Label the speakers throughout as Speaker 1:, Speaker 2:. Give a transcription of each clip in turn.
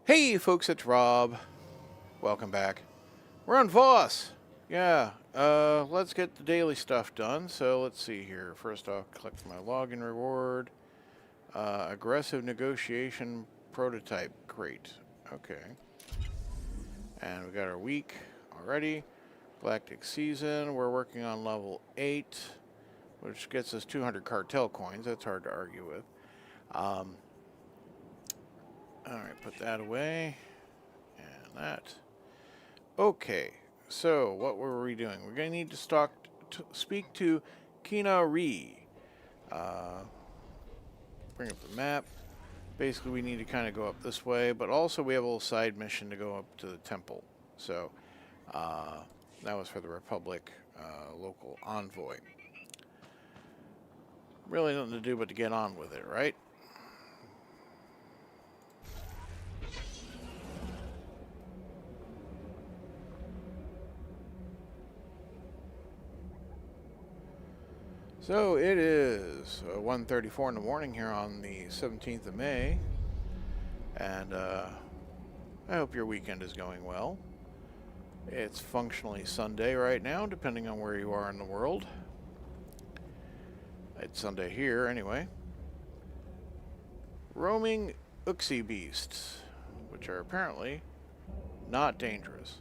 Speaker 1: Hey folks, it's Rob. Welcome back. We're on Voss. Yeah, let's get the daily stuff done. So let's see here. First I'll click my login reward. Aggressive negotiation prototype. Great. Okay. And we got our week already. Galactic season. We're working on level 8, which gets us 200 cartel coins. That's hard to argue with. Alright, put that away. And that. Okay, so what were we doing? We're going to need to speak to Kina Ri. Bring up the map. Basically, we need to kind of go up this way, but also we have a little side mission to go up to the temple. So, that was for the Republic local envoy. Really nothing to do but to get on with it, right? So it is 1:34 in the morning here on the 17th of May, and I hope your weekend is going well. It's functionally Sunday right now, depending on where you are in the world. It's Sunday here, anyway. Roaming Uxie beasts, which are apparently not dangerous.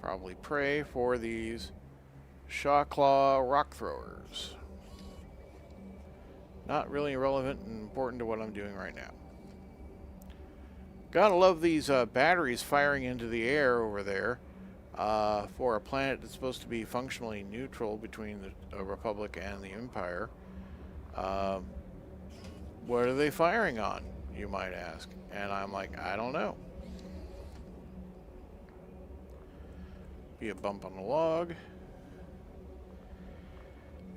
Speaker 1: Probably prey for these Shawclaw rock throwers. Not really relevant and important to what I'm doing right now. Gotta love these batteries firing into the air over there for a planet that's supposed to be functionally neutral between the Republic and the Empire. What are they firing on, you might ask? And I'm like, I don't know. Be a bump on the log.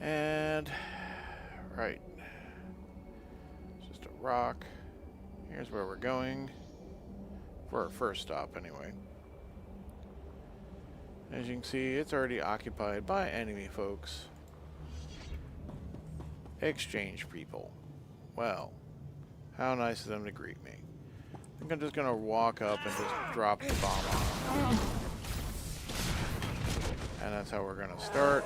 Speaker 1: And, right, it's just a rock. Here's where we're going, for our first stop anyway. As you can see, it's already occupied by enemy folks. Exchange people. Well, how nice of them to greet me. I think I'm just going to walk up and just drop the bomb on them. And that's how we're going to start.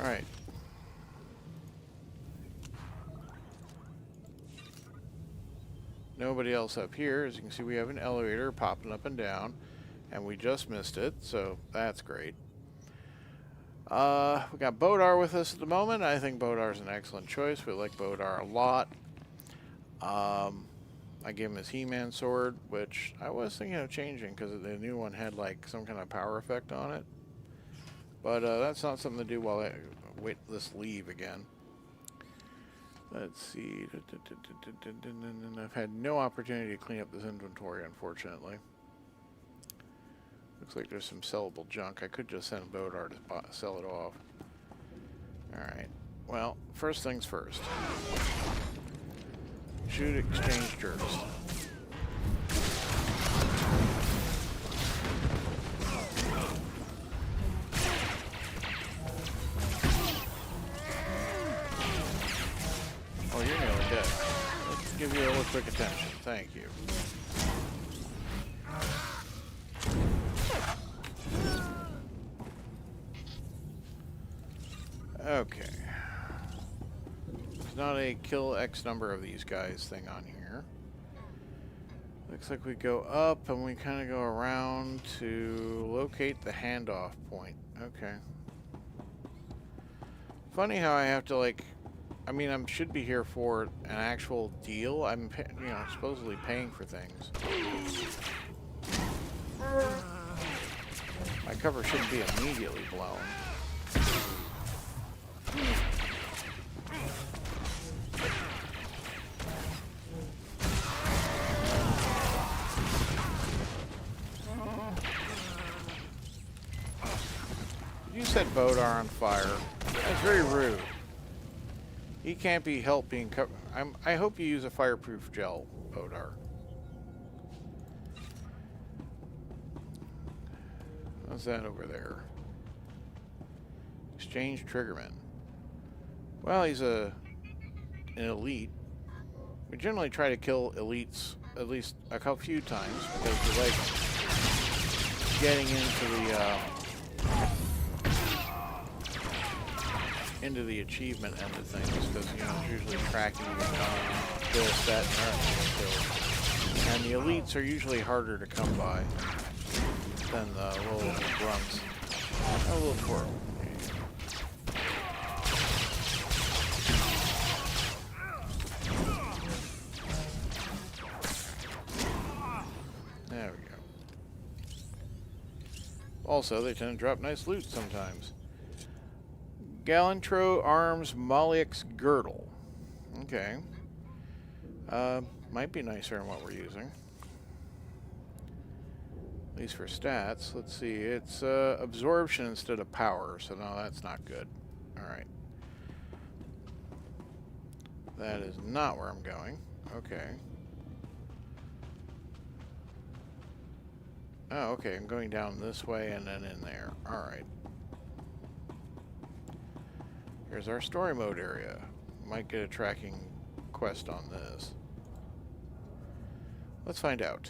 Speaker 1: Right. Nobody else up here. As you can see, we have an elevator popping up and down, and we just missed it, so that's great. We got Bodar with us at the moment. I think Bodar's an excellent choice. We like Bodar a lot. I gave him his He-Man sword, which I was thinking of changing because the new one had like some kind of power effect on it. But that's not something to do while I wait this leave again. Let's see. I've had no opportunity to clean up this inventory, unfortunately. Looks like there's some sellable junk. I could just send Bodar to sell it off. Alright. Well, first things first. Shoot exchange jerks. Oh, you're nearly dead. Let's give you a little quick attention. Thank you. Okay. There's not a kill X number of these guys thing on here. Looks like we go up and we kind of go around to locate the handoff point. Okay. Funny how I have to like... I mean, I should be here for an actual deal. I'm, you know, supposedly paying for things. My cover shouldn't be immediately blown. You set Bodar on fire. That's very rude. He can't be helped being I hope you use a fireproof gel, Odar. What's that over there? Exchange Triggerman. Well, he's an elite. We generally try to kill elites at least a few times because we like getting into the achievement end of things, because it's usually tracking you down, this, that, and the elites are usually harder to come by than the little grunts. A little twirl. There we go. Also, they tend to drop nice loot sometimes. Galantro Arms Maliak's Girdle. Okay. Might be nicer than what we're using. At least for stats. Let's see. It's absorption instead of power, so no, that's not good. Alright. That is not where I'm going. Okay. Oh, okay. I'm going down this way and then in there. Alright. Here's our story mode area. Might get a tracking quest on this. Let's find out.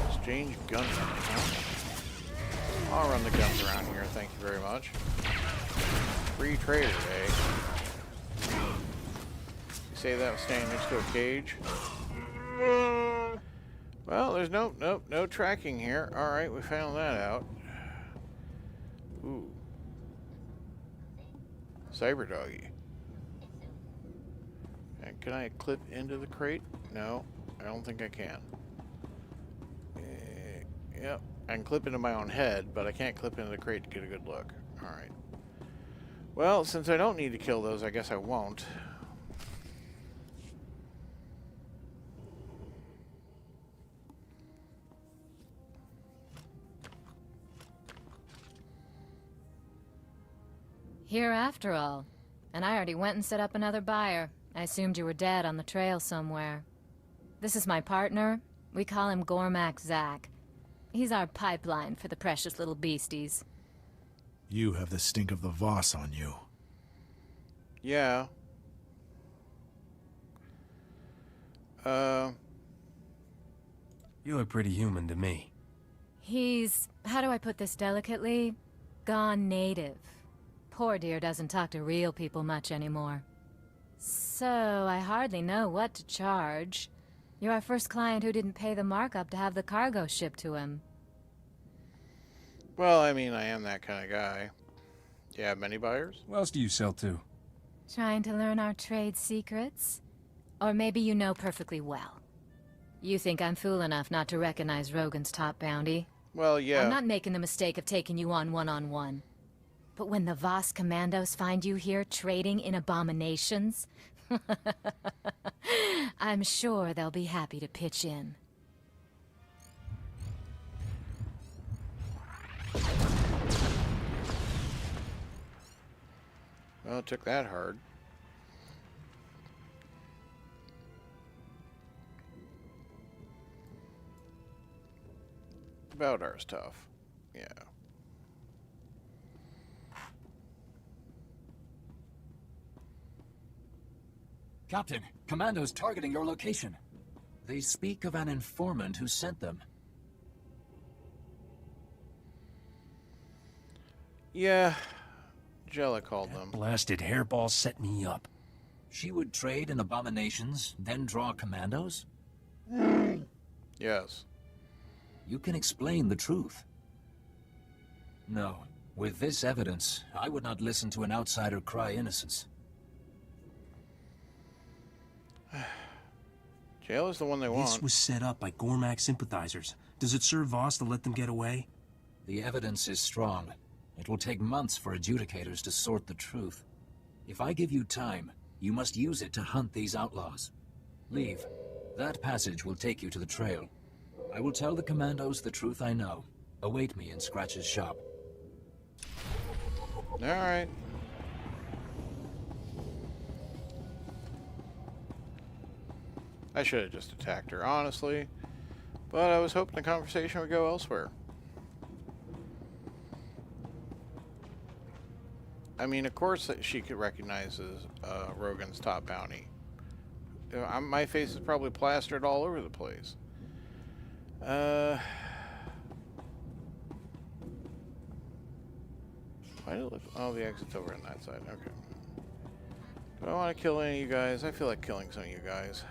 Speaker 1: Exchange guns. I'll run the guns around here, thank you very much. Free trader, eh? You say that was standing next to a cage? Well, there's no tracking here. Alright, we found that out. Ooh. Cyber doggy. And can I clip into the crate? No, I don't think I can. Yep, I can clip into my own head, but I can't clip into the crate to get a good look. Alright. Well, since I don't need to kill those, I guess I won't.
Speaker 2: Here after all. And I already went and set up another buyer. I assumed you were dead on the trail somewhere. This is my partner. We call him Gormak Zak. He's our pipeline for the precious little beasties.
Speaker 3: You have the stink of the Voss on you.
Speaker 1: Yeah.
Speaker 4: You look pretty human to me.
Speaker 2: He's, how do I put this delicately? Gone native. Poor dear doesn't talk to real people much anymore. So, I hardly know what to charge. You're our first client who didn't pay the markup to have the cargo shipped to him.
Speaker 1: Well, I mean, I am that kind of guy. Do you have many buyers?
Speaker 4: Who else do you sell to?
Speaker 2: Trying to learn our trade secrets? Or maybe you know perfectly well. You think I'm fool enough not to recognize Rogun's top bounty?
Speaker 1: Well, yeah.
Speaker 2: I'm not making the mistake of taking you on one-on-one. But when the Voss commandos find you here trading in abominations, I'm sure they'll be happy to pitch in.
Speaker 1: Well, it took that hard. Baldar's tough. Yeah.
Speaker 5: Captain, Commando's targeting your location. They speak of an informant who sent them.
Speaker 1: Yeah. Jella called them.
Speaker 4: Blasted hairball set me up.
Speaker 5: She would trade in abominations, then draw commandos?
Speaker 1: Yes.
Speaker 5: You can explain the truth. No. With this evidence, I would not listen to an outsider cry innocence.
Speaker 1: Jail is the one they want.
Speaker 4: This was set up by Gormak sympathizers. Does it serve Voss to let them get away?
Speaker 5: The evidence is strong. It will take months for adjudicators to sort the truth. If I give you time, you must use it to hunt these outlaws. Leave. That passage will take you to the trail. I will tell the commandos the truth I know. Await me in Scratch's shop.
Speaker 1: Alright. I should have just attacked her, honestly. But I was hoping the conversation would go elsewhere. I mean, of course she could recognize Rogun's top bounty. My face is probably plastered all over the place. Why did it look... Oh, the exit's over on that side. Okay. Do I want to kill any of you guys? I feel like killing some of you guys.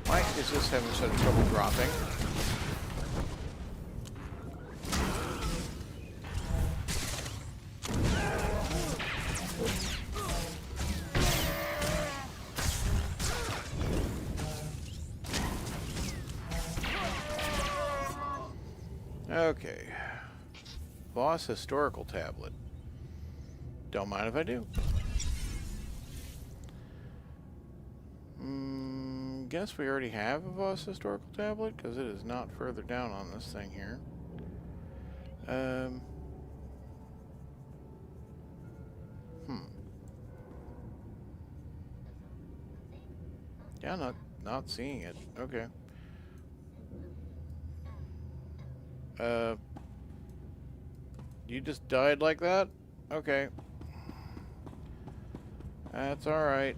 Speaker 1: Why is this having such trouble dropping? Okay. Voss historical tablet. Don't mind if I do. Guess we already have a Voss historical tablet, because it is not further down on this thing here. Yeah, not seeing it. Okay. You just died like that? Okay. That's alright.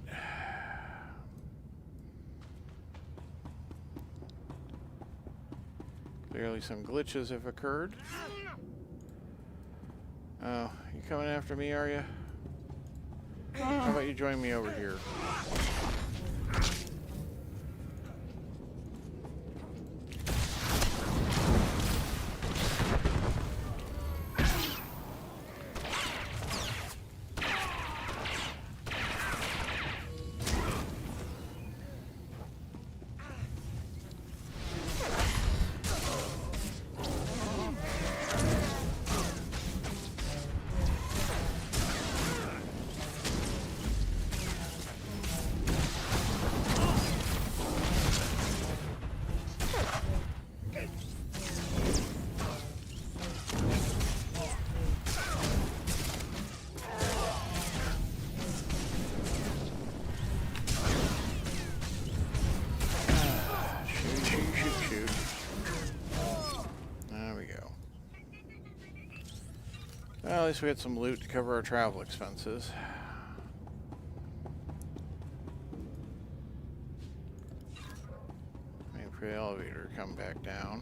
Speaker 1: Clearly some glitches have occurred. Oh, you coming after me, are you? How about you join me over here? Well, at least we had some loot to cover our travel expenses. Waiting for the elevator to come back down.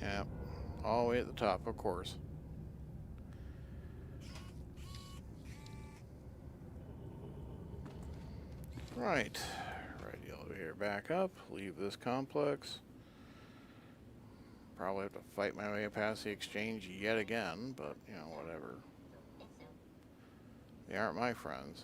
Speaker 1: Yep, all the way at the top, of course. Right. Ride the elevator back up, leave this complex. Probably have to fight my way past the exchange yet again, but, you know, whatever. They aren't my friends.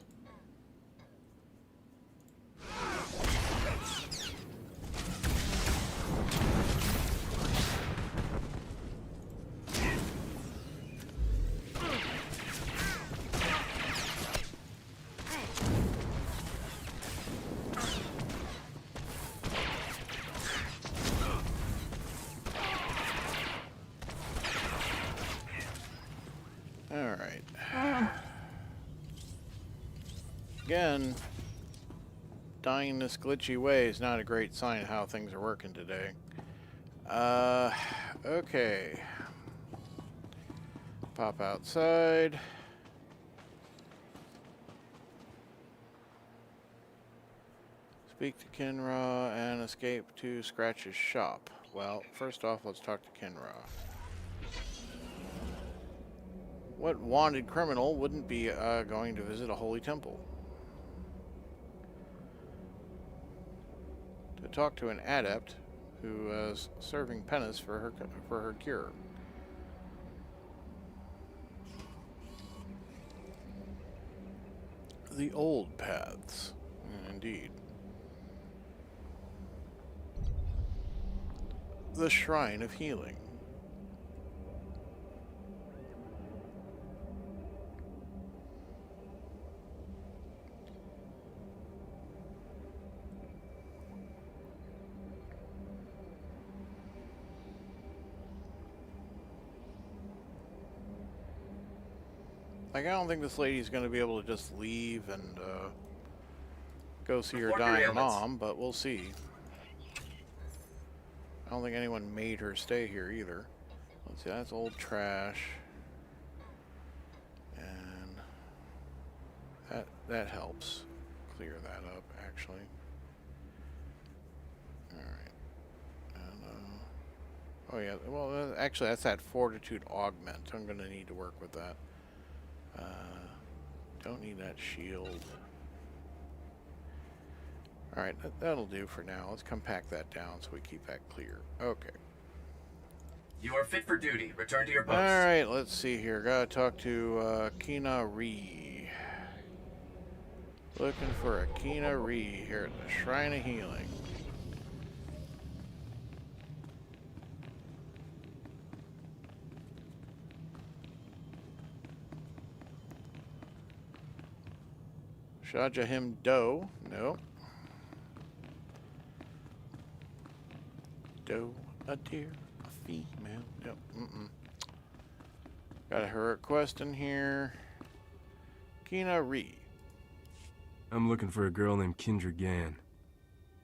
Speaker 1: Alright. Again, dying this glitchy way is not a great sign of how things are working today. Okay. Pop outside. Speak to Kinra and escape to Scratch's shop. Well, first off, let's talk to Kinra. What wanted criminal wouldn't be going to visit a holy temple? To talk to an adept who is serving penance for her cure. The old paths, indeed. The Shrine of Healing. Like, I don't think this lady's going to be able to just leave and go see her
Speaker 6: Report your
Speaker 1: dying
Speaker 6: ailments.
Speaker 1: mom, but we'll see. I don't think anyone made her stay here either. Let's see, that's old trash. And that helps clear that up, actually. Alright. And, oh yeah, well, actually that's that fortitude augment. I'm going to need to work with that. Don't need that shield. Alright, that'll do for now. Let's compact that down so we keep that clear. Okay.
Speaker 6: You are fit for duty. Return to your post.
Speaker 1: Alright, let's see here. Gotta talk to Kina Ree. Looking for a Kina Ree here at the Shrine of Healing. Shajahim Doe. Nope. Doe, a deer, a female. Yep. Got a heroic quest in here. Kina Ree.
Speaker 7: I'm looking for a girl named Kindra Gann.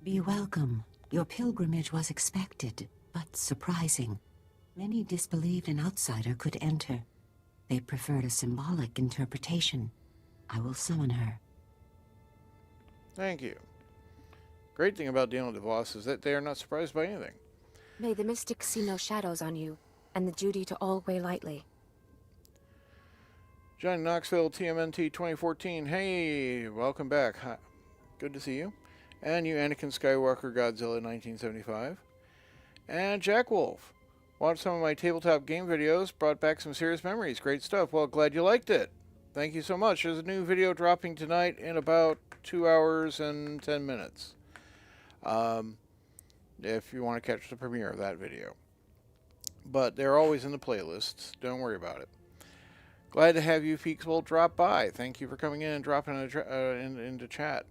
Speaker 8: Be welcome. Your pilgrimage was expected, but surprising. Many disbelieved an outsider could enter. They preferred a symbolic interpretation. I will summon her.
Speaker 1: Thank you. Great thing about dealing with the Voss is that they are not surprised by anything.
Speaker 9: May the mystics see no shadows on you, and the duty to all weigh lightly.
Speaker 1: Johnny Knoxville, TMNT 2014. Hey, welcome back. Hi. Good to see you. And you, Anakin Skywalker, Godzilla 1975. And Jack Wolf. Watched some of my tabletop game videos, brought back some serious memories. Great stuff. Well, glad you liked it. Thank you so much. There's a new video dropping tonight in about 2 hours and 10 minutes. If you want to catch the premiere of that video. But they're always in the playlists. Don't worry about it. Glad to have you, Feekswell, drop by. Thank you for coming in and dropping into chat.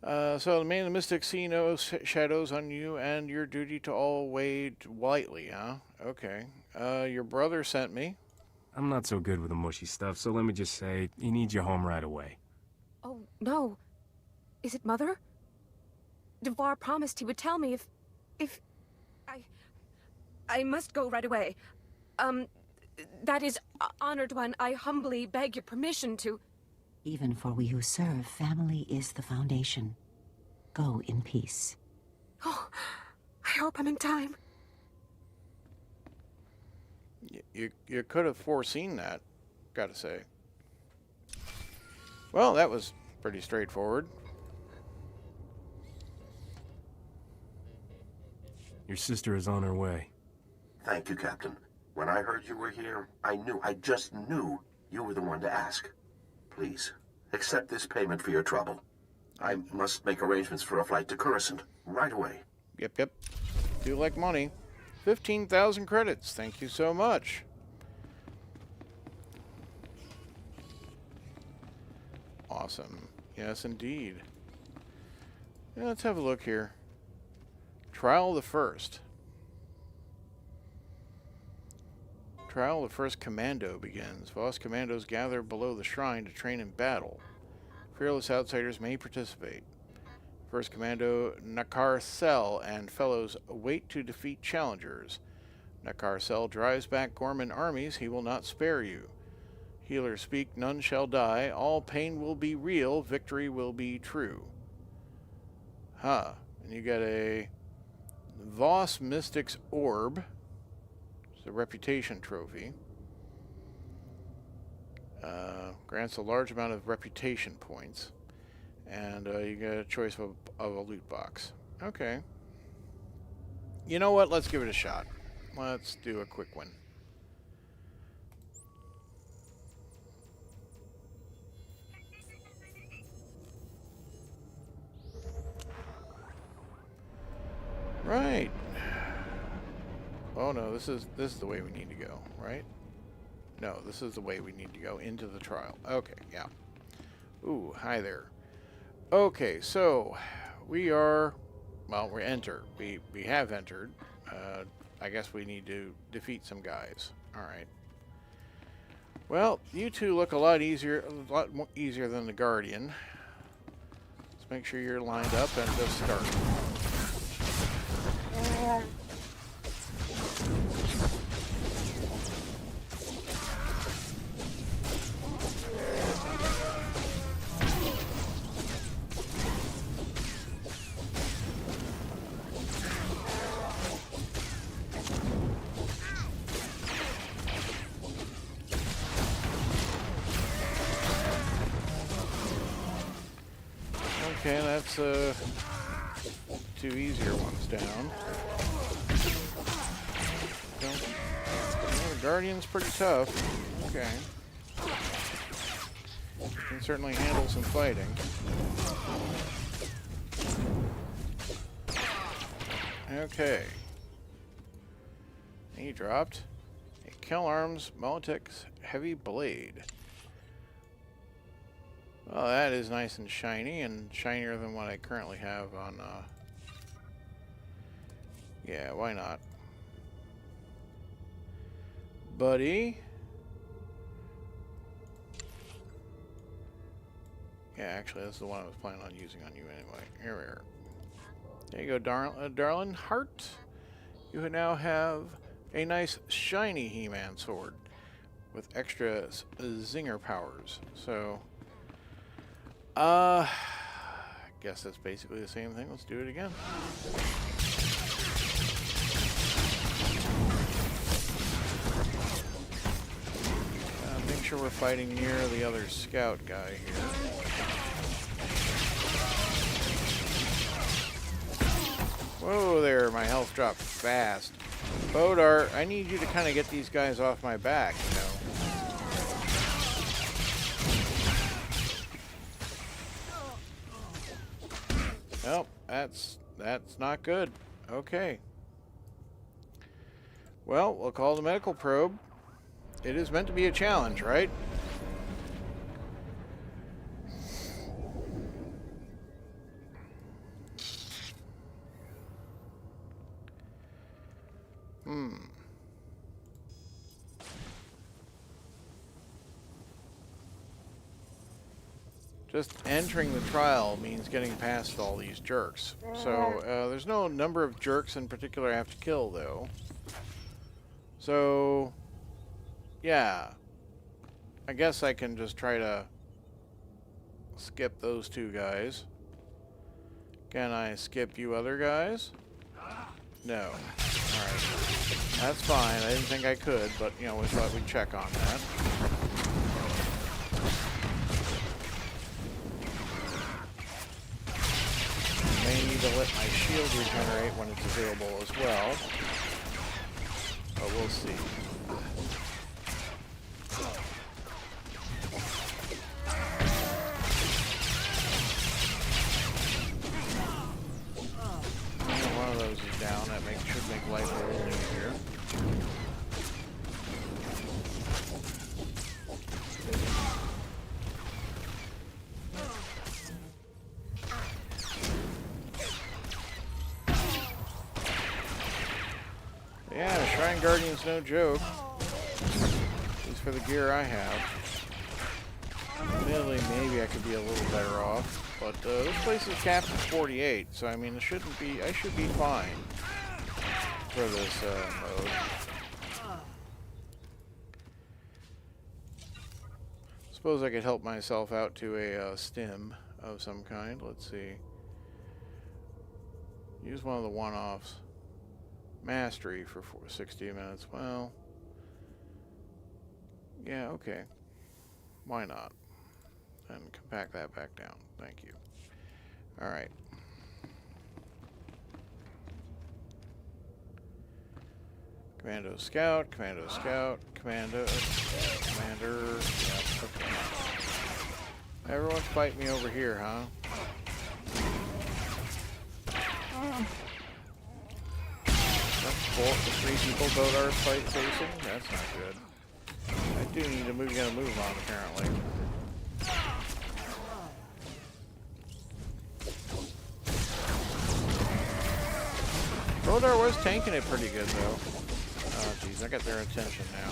Speaker 1: So the man of the mystic see no shadows on you, and your duty to all weigh lightly, huh? Okay. Your brother sent me.
Speaker 7: I'm not so good with the mushy stuff, so let me just say, he needs you home right away.
Speaker 9: Oh, no. Is it Mother? Devar promised he would tell me if... I must go right away. That is, honored one, I humbly beg your permission to...
Speaker 8: Even for we who serve, family is the foundation. Go in peace.
Speaker 9: Oh, I hope I'm in time.
Speaker 1: You could have foreseen that, gotta say. Well, that was pretty straightforward.
Speaker 7: Your sister is on her way.
Speaker 10: Thank you, Captain. When I heard you were here, I just knew you were the one to ask. Please, accept this payment for your trouble. I must make arrangements for a flight to Coruscant right away.
Speaker 1: Yep. Do like money. 15,000 credits. Thank you so much. Awesome. Yes, indeed. Yeah, let's have a look here. Trial of the First. Trial of the First Commando begins. Voss commandos gather below the shrine to train in battle. Fearless outsiders may participate. First Commando Nakar Sel and fellows wait to defeat challengers. Nakar Sel drives back Gorman armies. He will not spare you. Healers speak, none shall die. All pain will be real. Victory will be true. Huh. And you got a Voss Mystic's Orb. It's a reputation trophy. Grants a large amount of reputation points. And you get a choice of a loot box. Okay. You know what? Let's give it a shot. Let's do a quick one. Right. Oh no, this is the way we need to go, right? No, this is the way we need to go into the trial. Okay, yeah. Ooh, hi there. Okay, so we are, well, we have entered. I guess we need to defeat some guys. All right. Well, you two look a lot more easier than the Guardian. Let's make sure you're lined up and just start. Okay, that's two easier ones down. Well, the Guardian's pretty tough. Okay. Can certainly handle some fighting. Okay. He dropped a Kel Arms Molotech's Heavy Blade. Well, that is nice and shiny, and shinier than what I currently have on, yeah, why not? Buddy. Yeah, actually, that's the one I was planning on using on you anyway. Here we are. There you go, darling heart. You now have a nice shiny He-Man sword with extra zinger powers. So, I guess that's basically the same thing. Let's do it again. Make sure we're fighting near the other scout guy here. Whoa there, my health dropped fast. Bodar, I need you to kind of get these guys off my back, you know. Nope, that's not good. Okay. Well, we'll call the medical probe. It is meant to be a challenge, right? Just entering the trial means getting past all these jerks. So, there's no number of jerks in particular I have to kill, though. So, yeah. I guess I can just try to skip those two guys. Can I skip you other guys? No. Alright. That's fine. I didn't think I could, but, you know, we thought we'd check on that. May need to let my shield regenerate when it's available as well. But we'll see. One of those is down. That should make life a little easier. Yeah, Shrine Guardian's no joke. At least for the gear I have. Admittedly, maybe I could be a little better off, but this place is capped at 48, so I mean, I should be fine for this mode. Suppose I could help myself out to a stim of some kind. Let's see. Use one of the one-offs. Mastery for 60 minutes. Well, yeah, okay. Why not? And compact that back down. Thank you. Alright. Commando Scout, Commando Scout, Commander. Yeah, okay. Everyone's fighting me over here, huh? The 3 people both are fight facing? That's not good. I do need to get a move on, apparently. Rodar was tanking it pretty good, though. Oh, jeez, I got their attention now.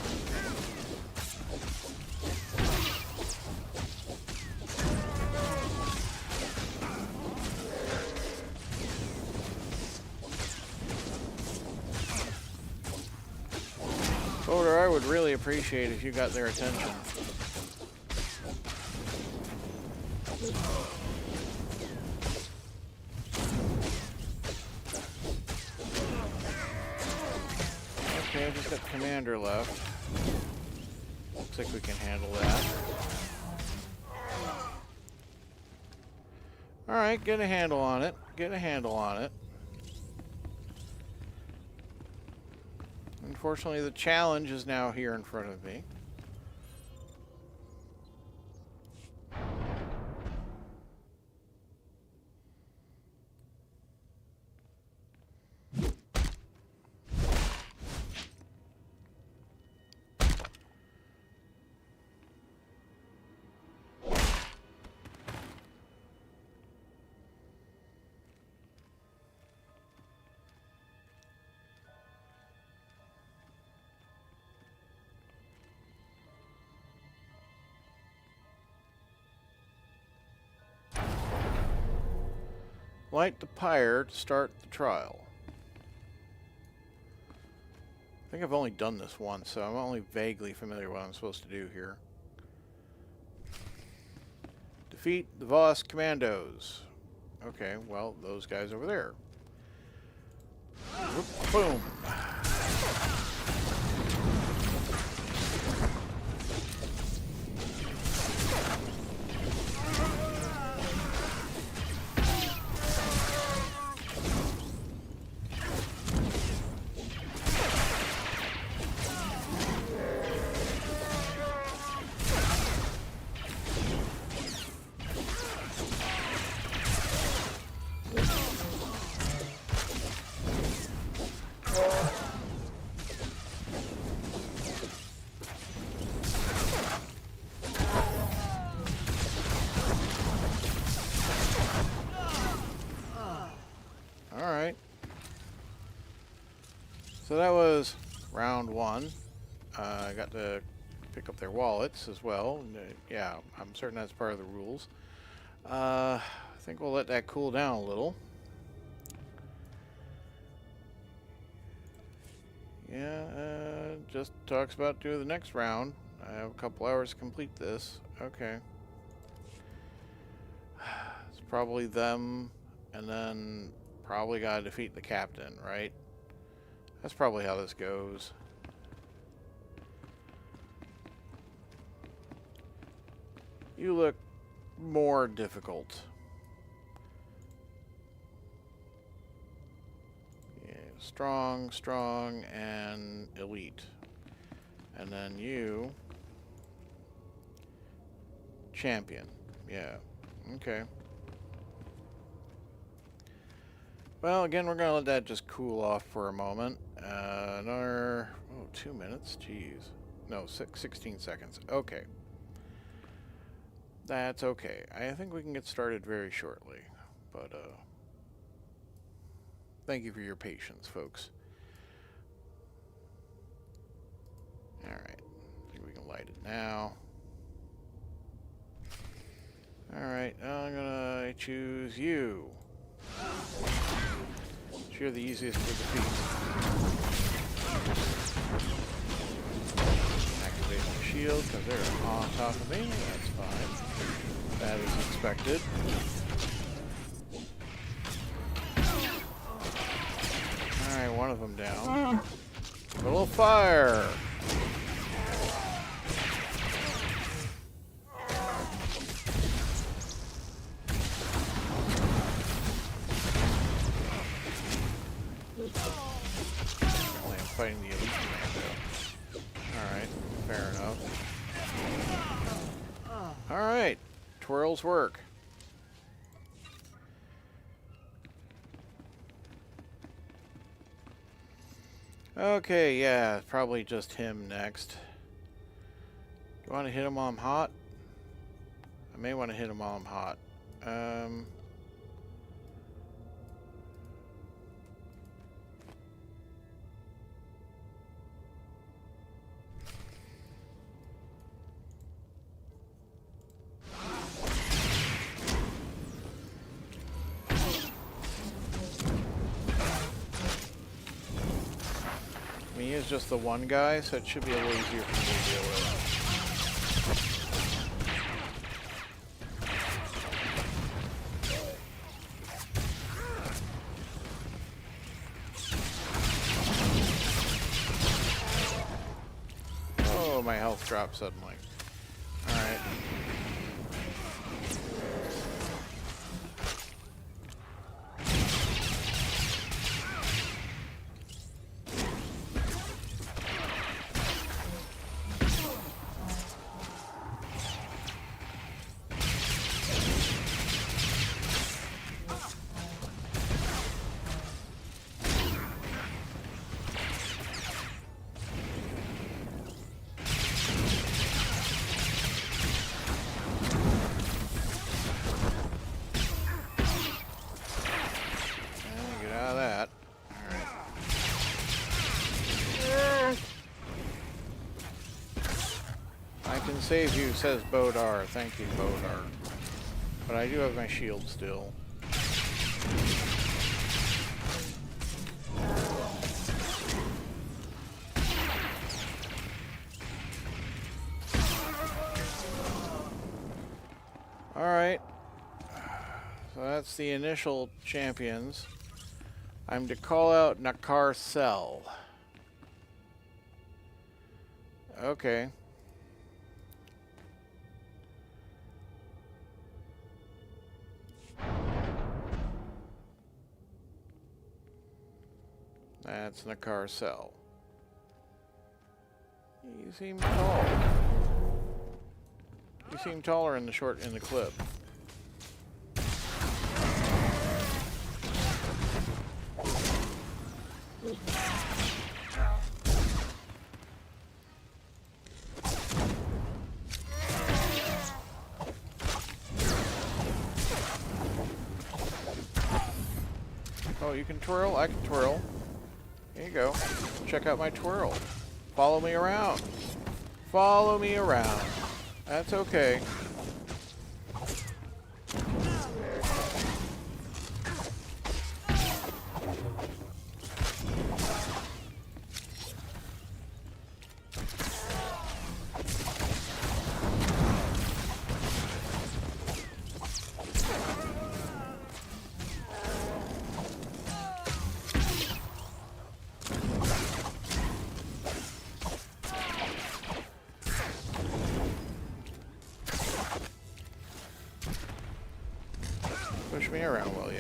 Speaker 1: Order, I would really appreciate if you got their attention. Okay, I've just got Commander left. Looks like we can handle that. Alright, get a handle on it. Get a handle on it. Unfortunately, the challenge is now here in front of me. Light the pyre to start the trial. I think I've only done this once, so I'm only vaguely familiar with what I'm supposed to do here. Defeat the Voss commandos. Okay, well, those guys over there. Whoop, boom. So that was round one. I got to pick up their wallets as well. And, yeah, I'm certain that's part of the rules. I think we'll let that cool down a little. Yeah, just talks about doing the next round. I have a couple hours to complete this. Okay. It's probably them, and then probably gotta defeat the captain, right? That's probably how this goes. You look more difficult. Yeah, strong, strong, and elite. And then you... champion. Yeah. Okay. Well, again, we're going to let that just cool off for a moment. Another... oh, 2 minutes? Jeez. No, 16 seconds. Okay. That's okay. I think we can get started very shortly. But, thank you for your patience, folks. Alright. I think we can light it now. Alright, I'm gonna choose you. You're the easiest to defeat. Activate my shield because they're on top of me. That's fine. That is expected. Alright, one of them down. A little fire! Fighting the elite commando. Alright, fair enough. Alright, twirls work. Okay, yeah, probably just him next. Do you want to hit him while I'm hot? I may want to hit him while I'm hot. mean, he is just the one guy, so it should be a little easier for me to deal with. Oh, my health dropped suddenly. Alright. Get out of that. Alright. I can save you, says Bodar. Thank you, Bodar. But I do have my shield still. Alright. So that's the initial champions. I'm to call out Nakar Cell. Okay. That's Nakar Cell. You seem tall. You seem taller in the clip. Oh, you can twirl? I can twirl. Here you go. Check out my twirl. Follow me around. Follow me around. That's okay. Push me around, will you?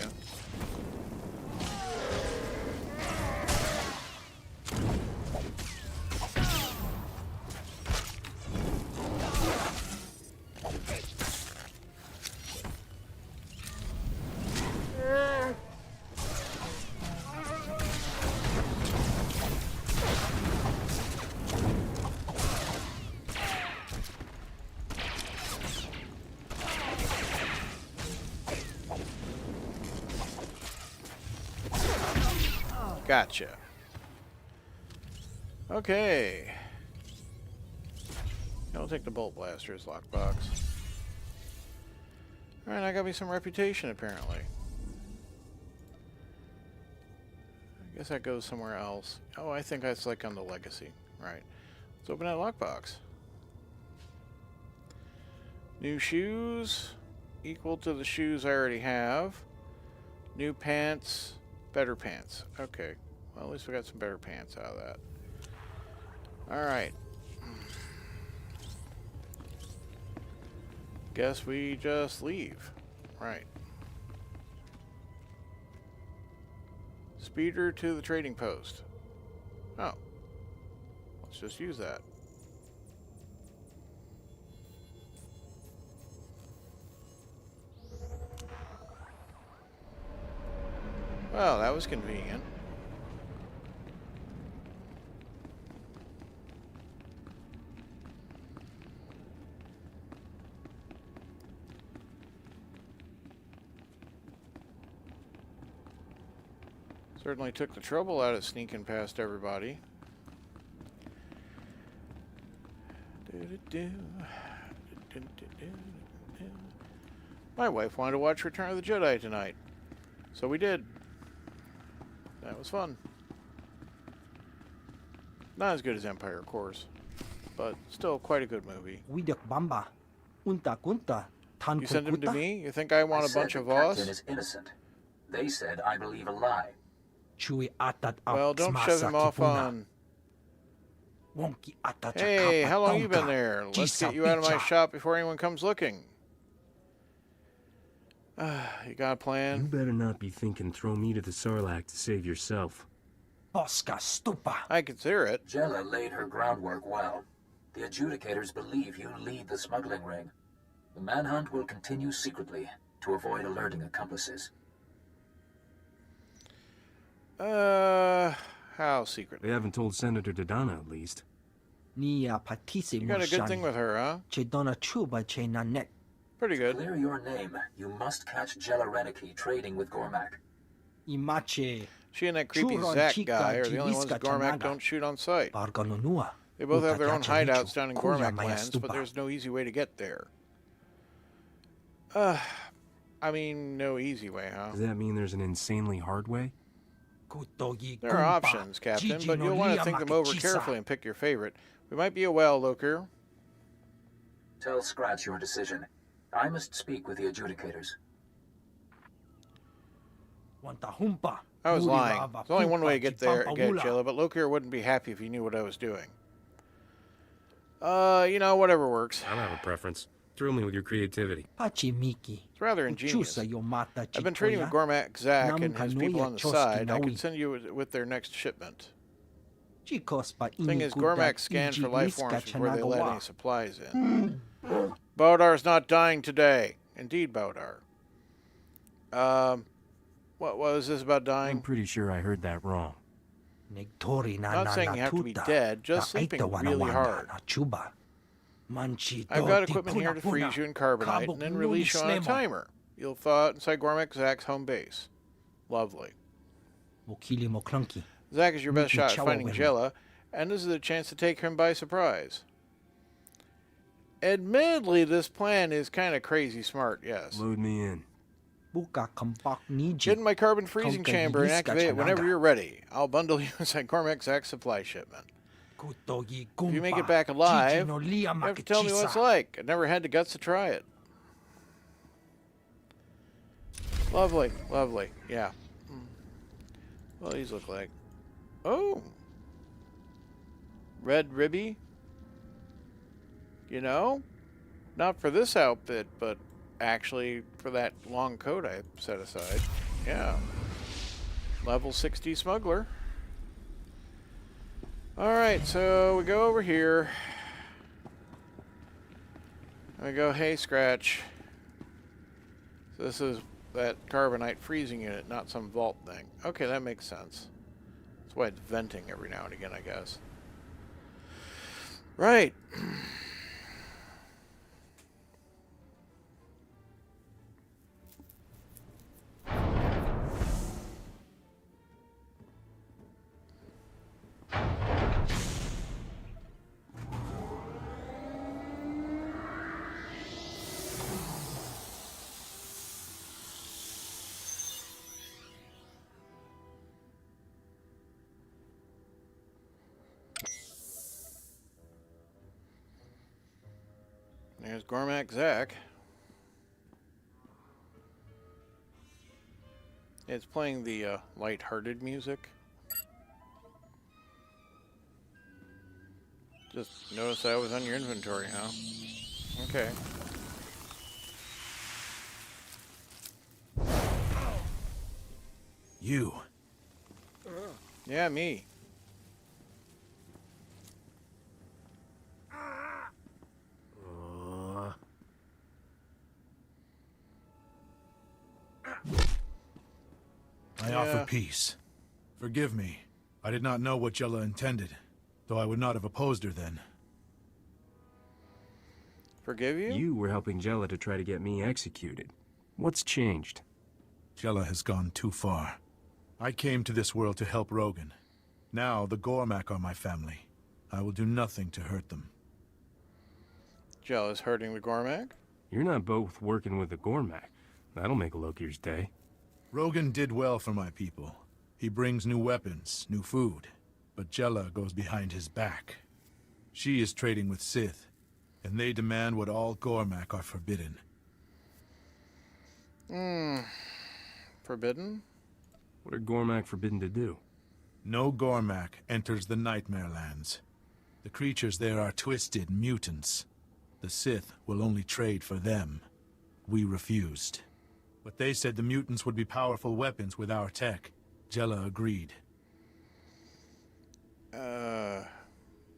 Speaker 1: Gotcha. Okay. I'll take the bolt blaster's lockbox. Alright, I got me some reputation apparently. I guess that goes somewhere else. Oh, I think that's like on the legacy. Right. Let's open that lockbox. New shoes. Equal to the shoes I already have. New pants. Better pants. Okay. Well, at least we got some better pants out of that. Alright. Guess we just leave. Right. Speeder to the trading post. Oh. Let's just use that. Well, that was convenient. Certainly took the trouble out of sneaking past everybody. My wife wanted to watch Return of the Jedi tonight, so we did. That was fun. Not as good as Empire, of course, but still quite a good movie.
Speaker 11: Widak Bamba. Unta kunta. Tan
Speaker 1: You send him to
Speaker 11: kukuta.
Speaker 1: me? You think I want a bunch
Speaker 10: the
Speaker 1: of
Speaker 10: captain
Speaker 1: Voss?
Speaker 10: is innocent. They said I believe a lie.
Speaker 11: Chui atat up
Speaker 1: Well, don't shove him off on...
Speaker 11: Wonky atat
Speaker 1: Hey, how long you been
Speaker 11: tonka.
Speaker 1: there? Let's
Speaker 11: Jisa
Speaker 1: get you out of my
Speaker 11: picha.
Speaker 1: shop before anyone comes looking. You got a
Speaker 7: You
Speaker 1: plan?
Speaker 7: better not be thinking throw me to the Sarlacc to save yourself.
Speaker 11: Bosca stupa.
Speaker 1: I consider it.
Speaker 10: Jella laid her groundwork well. The adjudicators believe you lead the smuggling ring. The manhunt will continue secretly to avoid alerting accomplices.
Speaker 1: How secretly?
Speaker 7: They haven't told Senator Dodonna, at least.
Speaker 11: Nia patise
Speaker 1: You got a good thing with her, huh?
Speaker 11: Che dona chuba che nanet.
Speaker 1: Pretty good.
Speaker 10: Clear your name. You must catch Jella Renicky trading with Gormak.
Speaker 11: Imache.
Speaker 1: She and that creepy
Speaker 11: Churon
Speaker 1: Zack
Speaker 11: chica
Speaker 1: guy are the only ones
Speaker 11: chivisca
Speaker 1: Gormak
Speaker 11: chanaga.
Speaker 1: don't shoot on sight.
Speaker 11: Barganonua.
Speaker 1: They both have their own
Speaker 11: Utatacha
Speaker 1: hideouts
Speaker 11: nicho.
Speaker 1: down in
Speaker 11: Kuya
Speaker 1: Gormak
Speaker 11: maya
Speaker 1: lands, but
Speaker 11: stupa.
Speaker 1: there's no easy way to get there. I mean, no easy way, huh?
Speaker 7: Does that mean there's an insanely hard way?
Speaker 11: Kutogi
Speaker 1: There are
Speaker 11: kumpa.
Speaker 1: options, Captain,
Speaker 11: Gigi
Speaker 1: but
Speaker 11: no
Speaker 1: you'll want to
Speaker 11: lia
Speaker 1: think them over
Speaker 11: makechisa.
Speaker 1: carefully and pick your favorite. We might be a whale looker.
Speaker 10: Tell Scratch your decision. I must speak with the adjudicators.
Speaker 11: Wanta humpa.
Speaker 1: I was
Speaker 11: Muri
Speaker 1: lying.
Speaker 11: rava
Speaker 1: There's only one way to
Speaker 11: kumpa
Speaker 1: get
Speaker 11: ki
Speaker 1: there,
Speaker 11: pampa
Speaker 1: get
Speaker 11: wula.
Speaker 1: Jilla, but Lokier wouldn't be happy if he knew what I was doing. You know, whatever works.
Speaker 7: I don't have a preference. Thrill me with your creativity.
Speaker 11: Pachi Miki.
Speaker 1: It's rather ingenious.
Speaker 11: Uchusa yo mata
Speaker 1: I've been trading with
Speaker 11: chikoya.
Speaker 1: Gormak Zack
Speaker 11: Nam
Speaker 1: and his people
Speaker 11: kanuya
Speaker 1: on the
Speaker 11: choski
Speaker 1: side. I
Speaker 11: nawi.
Speaker 1: can send you with their next shipment.
Speaker 11: Chikos pa
Speaker 1: Thing is,
Speaker 11: inikuda
Speaker 1: Gormak scanned for
Speaker 11: iji
Speaker 1: life
Speaker 11: iska
Speaker 1: forms before they let
Speaker 11: chanagawa.
Speaker 1: any supplies in. Baudar's not dying today. Indeed, Baudar. What was this about
Speaker 7: I'm
Speaker 1: dying?
Speaker 7: pretty sure I heard that wrong.
Speaker 11: Negtori na
Speaker 1: Not
Speaker 11: na
Speaker 1: saying you have to be
Speaker 11: natuta.
Speaker 1: dead, just
Speaker 11: Na
Speaker 1: sleeping
Speaker 11: aita wana
Speaker 1: really
Speaker 11: wana
Speaker 1: hard.
Speaker 11: na chuba. Manchi
Speaker 1: I've got
Speaker 11: doti
Speaker 1: equipment here
Speaker 11: puna
Speaker 1: to freeze
Speaker 11: puna.
Speaker 1: you in carbonite
Speaker 11: Kabo
Speaker 1: and then
Speaker 11: nuni
Speaker 1: release you on a
Speaker 11: snemo.
Speaker 1: timer. You'll thaw out inside Gormak Zack's home base. Lovely.
Speaker 11: Mokili mo clunky.
Speaker 1: Zack is your best
Speaker 11: Miki
Speaker 1: shot at
Speaker 11: chawa
Speaker 1: finding
Speaker 11: wema.
Speaker 1: Jella, and this is a chance to take him by surprise. Admittedly, this plan is kind of crazy smart, yes.
Speaker 7: Load me in.
Speaker 11: Buka kampak niji.
Speaker 1: Get in my carbon freezing
Speaker 11: Kauka
Speaker 1: chamber and
Speaker 11: Yiliska
Speaker 1: activate it whenever
Speaker 11: Chanaga.
Speaker 1: you're ready. I'll bundle you inside Cormac Zack's supply shipment.
Speaker 11: Kutogi
Speaker 1: If you make
Speaker 11: kumpa.
Speaker 1: it back alive,
Speaker 11: Gigi no lia
Speaker 1: you have to tell me what it's
Speaker 11: makechisa.
Speaker 1: like. I never had the guts to try it. Lovely, lovely, yeah. What do these look like? Oh! Red Ribby? You know? Not for this outfit, but actually for that long coat I set aside. Yeah. Level 60 Smuggler. Alright, so we go over here. And we go, hey, Scratch. So this is that carbonite freezing unit, not some vault thing. Okay, that makes sense. That's why it's venting every now and again, I guess. Right. There's Gormak Zack. It's playing the light-hearted music. Just noticed that was on your inventory, huh? Okay.
Speaker 3: You.
Speaker 1: Yeah, me.
Speaker 3: I
Speaker 1: Yeah.
Speaker 3: offer peace. Forgive me. I did not know what Jella intended, though I would not have opposed her then.
Speaker 1: Forgive you?
Speaker 7: You were helping Jella to try to get me executed. What's changed?
Speaker 3: Jella has gone too far. I came to this world to help Rogun. Now the Gormak are my family. I will do nothing to hurt them.
Speaker 1: Jealous hurting the Gormak?
Speaker 7: You're not both working with the Gormak. That'll make Lokir's day.
Speaker 3: Rogun did well for my people. He brings new weapons, new food. but Jella goes behind his back. She is trading with Sith, and they demand what all Gormak are forbidden.
Speaker 1: Forbidden?
Speaker 7: What are Gormak forbidden to do?
Speaker 3: No Gormak enters the Nightmare Lands. The creatures there are twisted mutants. The Sith will only trade for them. We refused. But they said the mutants would be powerful weapons with our tech. Jella agreed.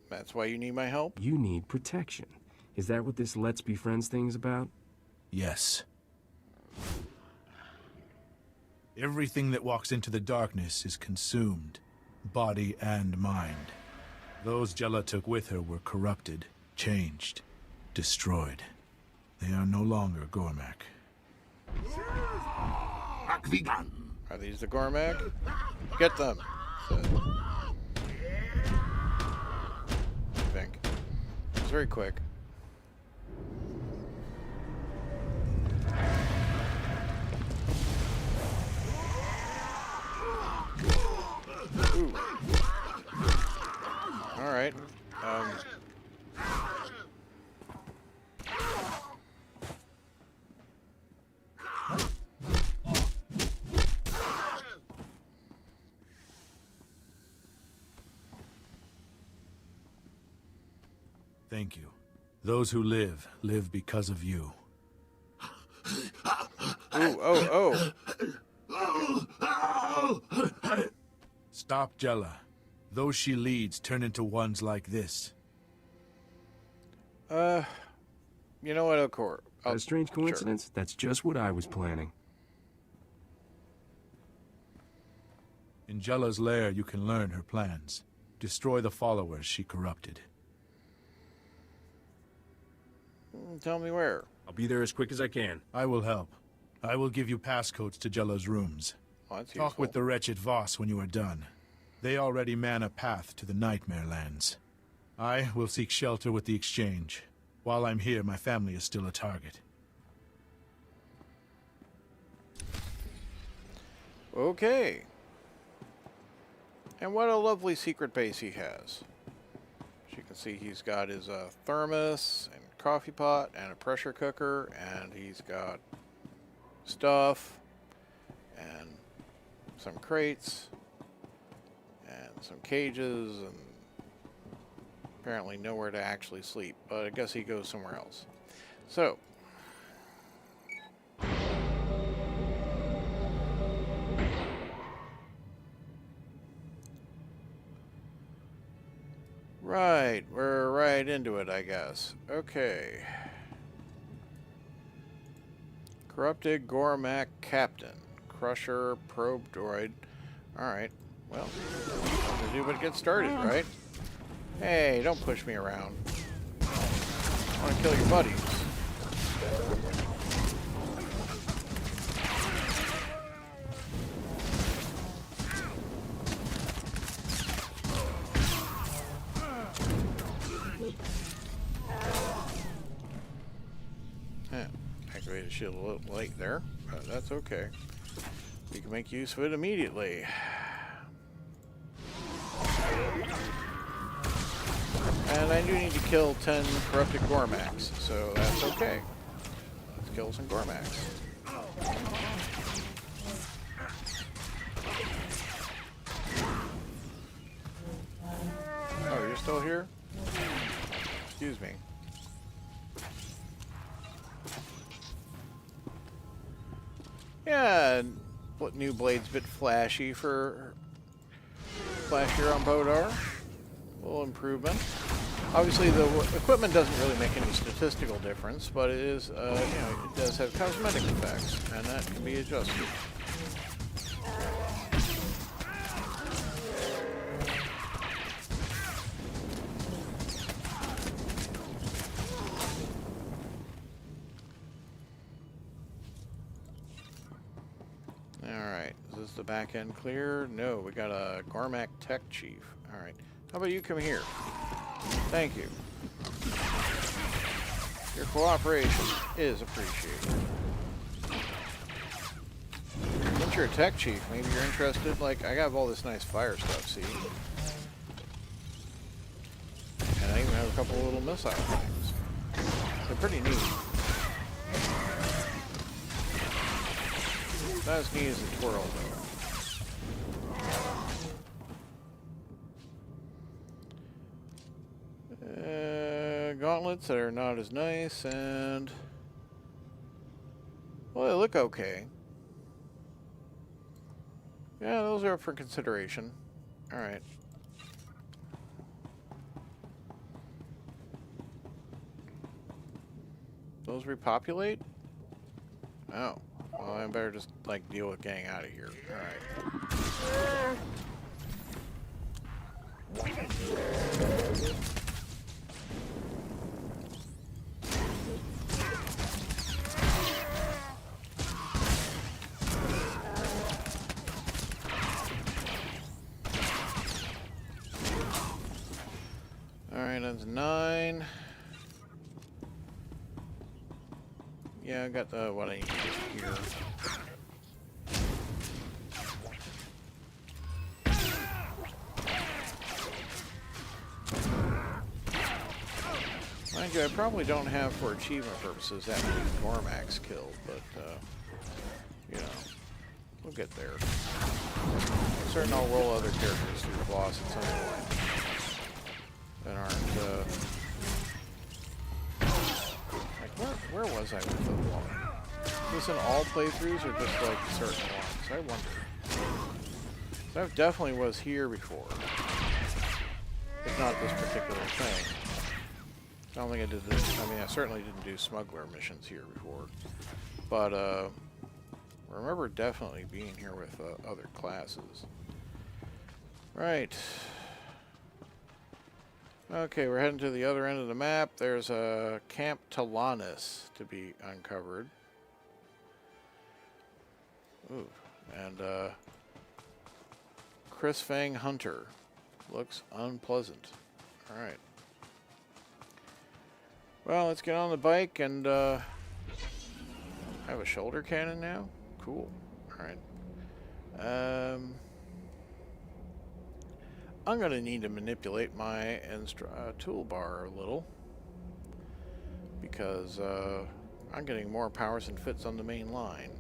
Speaker 1: That's why you need my help?
Speaker 7: You need protection. Is that what this Let's Be Friends thing's about?
Speaker 3: Yes. Everything that walks into the darkness is consumed, body and mind. Those Jella took with her were corrupted, changed, destroyed. They are no longer Gormak.
Speaker 1: Are these the Gormak? Get them! I think. It's very quick. Ooh. Alright.
Speaker 3: Thank you. Those who live, live because of you.
Speaker 1: Oh.
Speaker 3: Stop Jella. Those she leads turn into ones like this.
Speaker 1: You know what,
Speaker 7: A strange coincidence? Sure. That's just what I was planning.
Speaker 3: In Jella's lair, you can learn her plans. Destroy the followers she corrupted.
Speaker 1: Tell me where.
Speaker 7: I'll be there as quick as I can.
Speaker 3: I will help. I will give you passcodes to Jella's rooms.
Speaker 1: Oh, that's
Speaker 3: Talk
Speaker 1: useful.
Speaker 3: with the wretched Voss when you are done. They already man a path to the Nightmare Lands. I will seek shelter with the Exchange. While I'm here, my family is still a target.
Speaker 1: Okay. And what a lovely secret base he has. As you can see, he's got his thermos and coffee pot and a pressure cooker, and he's got stuff and some crates and some cages and apparently nowhere to actually sleep, but I guess he goes somewhere else. So right, we're right into it, I guess. Okay. Corrupted Gormak Captain. Crusher Probe Droid. Alright. Well, nothing to do but get started, right? Hey, don't push me around. I want to kill your buddies. Activated shield a little late there, but that's okay. We can make use of it immediately. And I do need to kill 10 corrupted Gormaks, so that's okay. Let's kill some Gormaks. Oh, you're still here? Excuse me. Yeah, new blade's a bit flashier on Bodar. A little improvement. Obviously, the equipment doesn't really make any statistical difference, but it is, you know, it does have cosmetic effects, and that can be adjusted. Alright, is this the back end clear? No, we got a Gormak Tech Chief. Alright, how about you come here? Thank you. Your cooperation is appreciated. Since you're a tech chief, maybe you're interested. Like, I got all this nice fire stuff, see? I even have a couple of little missile things. They're pretty neat. Not as neat as a twirl, though. Gauntlets that are not as nice, and well, they look okay. Yeah, those are up for consideration. All right. Those repopulate? Oh. Well, I better just, like, deal with getting out of here. Alright. Alright, that's 9. Yeah, I got the what I need here. Mind you, I probably don't have, for achievement purposes, that many Gormax killed, but, you know, we'll get there. I'm certain I'll roll other characters through the boss at some point that aren't, Where was I with the wall? Is this in all playthroughs or just like certain ones? I wonder. That definitely was here before. If not this particular thing. I don't think I did this. I mean, I certainly didn't do Smuggler missions here before. But, I remember definitely being here with other classes. Right. Okay, we're heading to the other end of the map. There's a Camp Talanis to be uncovered. Ooh, and Chris Fang Hunter. Looks unpleasant. Alright. Well, let's get on the bike and I have a shoulder cannon now? Cool. Alright. I'm going to need to manipulate my toolbar a little because I'm getting more powers than fits on the main line.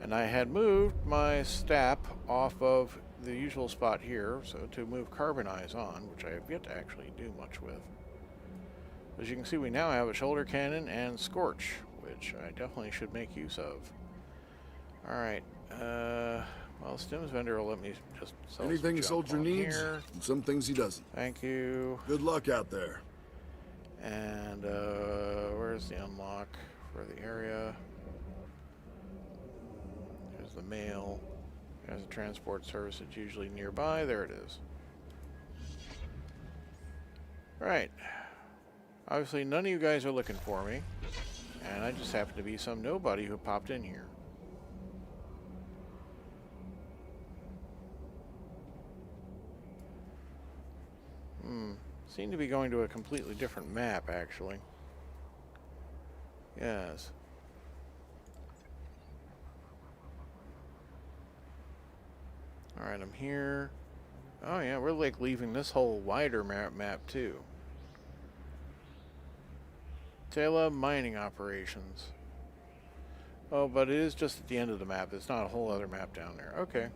Speaker 1: And I had moved my stap off of the usual spot here, so to move Carbonize on, which I have yet to actually do much with. As you can see, we now have a shoulder cannon and Scorch, which I definitely should make use of. Alright, well, Stims vendor will let me just sell
Speaker 12: anything a soldier needs,
Speaker 1: here.
Speaker 12: And some things he doesn't.
Speaker 1: Thank you.
Speaker 12: Good luck out there.
Speaker 1: And where's the unlock for the area? There's the mail. There's a transport service that's usually nearby. There it is. Right. Obviously, none of you guys are looking for me, and I just happen to be some nobody who popped in here. Seem to be going to a completely different map, actually. Yes. Alright, I'm here. Oh yeah, we're like leaving this whole wider map too. Tela mining operations. Oh, but it is just at the end of the map. It's not a whole other map down there. Okay.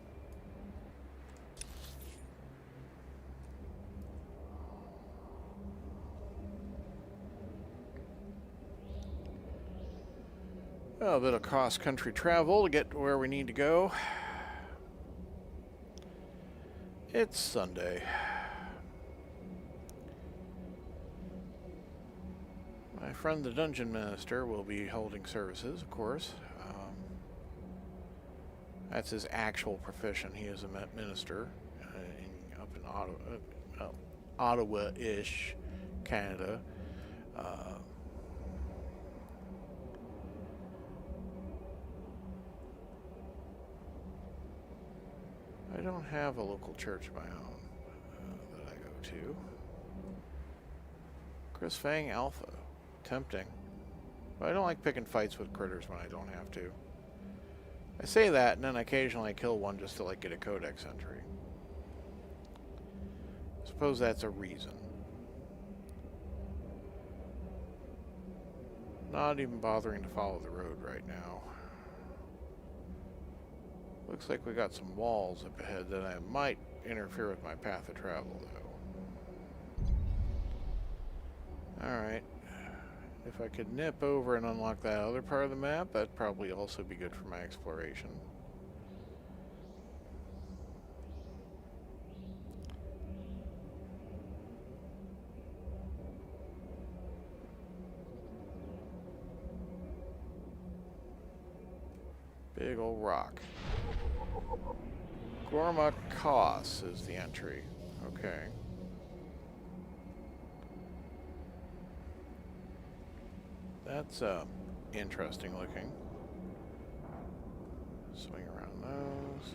Speaker 1: Well, a bit of cross-country travel to get to where we need to go. It's Sunday. My friend the Dungeon Minister will be holding services, of course. That's his actual profession. He is a minister up in Ottawa-ish, Canada. I don't have a local church of my own that I go to. Chris Fang Alpha. Tempting. But I don't like picking fights with critters when I don't have to. I say that, and then occasionally I kill one just to, like, get a codex entry. I suppose that's a reason. Not even bothering to follow the road right now. Looks like we got some walls up ahead that I might interfere with my path of travel, though. Alright. If I could nip over and unlock that other part of the map, that'd probably also be good for my exploration. Big old rock. Gorma Kos is the entry. Okay. That's interesting looking. Swing around those.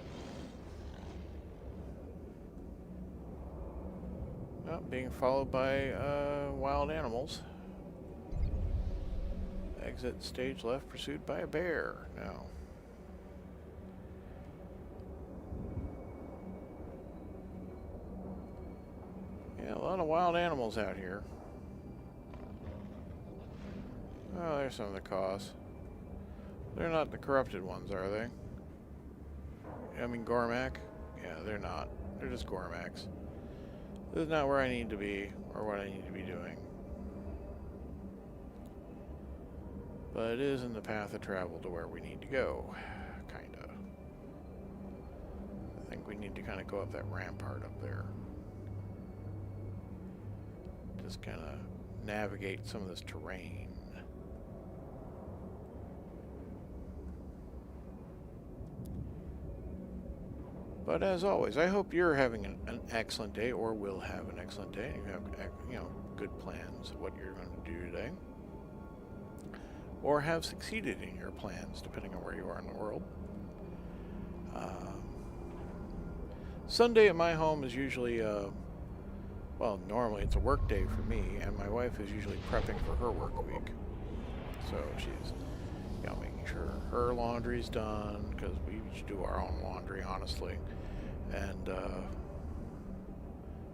Speaker 1: Oh, being followed by wild animals. Exit stage left, pursued by a bear. No. Yeah, a lot of wild animals out here. Oh, there's some of the Kos. They're not the corrupted ones, are they? I mean, Gormak? Yeah, they're not. They're just Gormaks. This is not where I need to be, or what I need to be doing. But it is in the path of travel to where we need to go. Kinda. I think we need to kind of go up that rampart up there. Just kind of navigate some of this terrain. But as always, I hope you're having an excellent day, or will have an excellent day, and you have, you know, good plans of what you're going to do today, or have succeeded in your plans, depending on where you are in the world. Sunday at my home is usually, well, normally it's a work day for me, and my wife is usually prepping for her work week. So she's, you know, making sure her laundry's done, because we each do our own laundry, honestly. And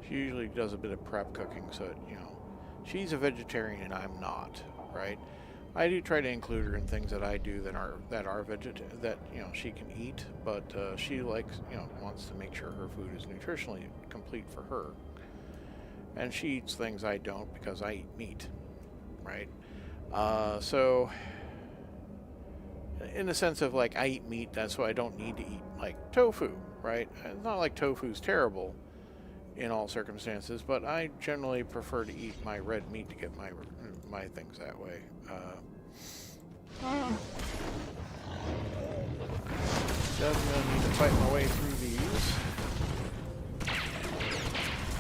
Speaker 1: she usually does a bit of prep cooking, so that, you know, she's a vegetarian and I'm not, right? I do try to include her in things that I do that are that you know, she can eat, but she likes, you know, wants to make sure her food is nutritionally complete for her. And she eats things I don't because I eat meat, right? So in the sense of, like, I eat meat, that's why I don't need to eat, like, tofu, right? It's not like tofu's terrible in all circumstances, but I generally prefer to eat my red meat to get my things that way. Definitely need to fight my way through these.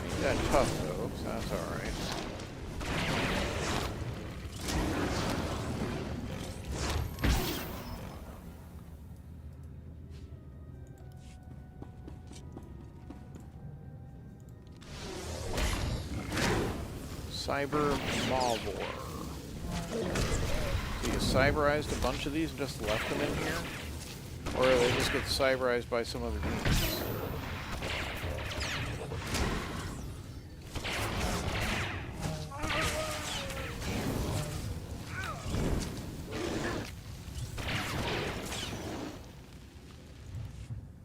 Speaker 1: Ain't that tough though, so that's alright. Cyber Malvor. So you cyberized a bunch of these and just left them in here? Or they just get cyberized by some other demons?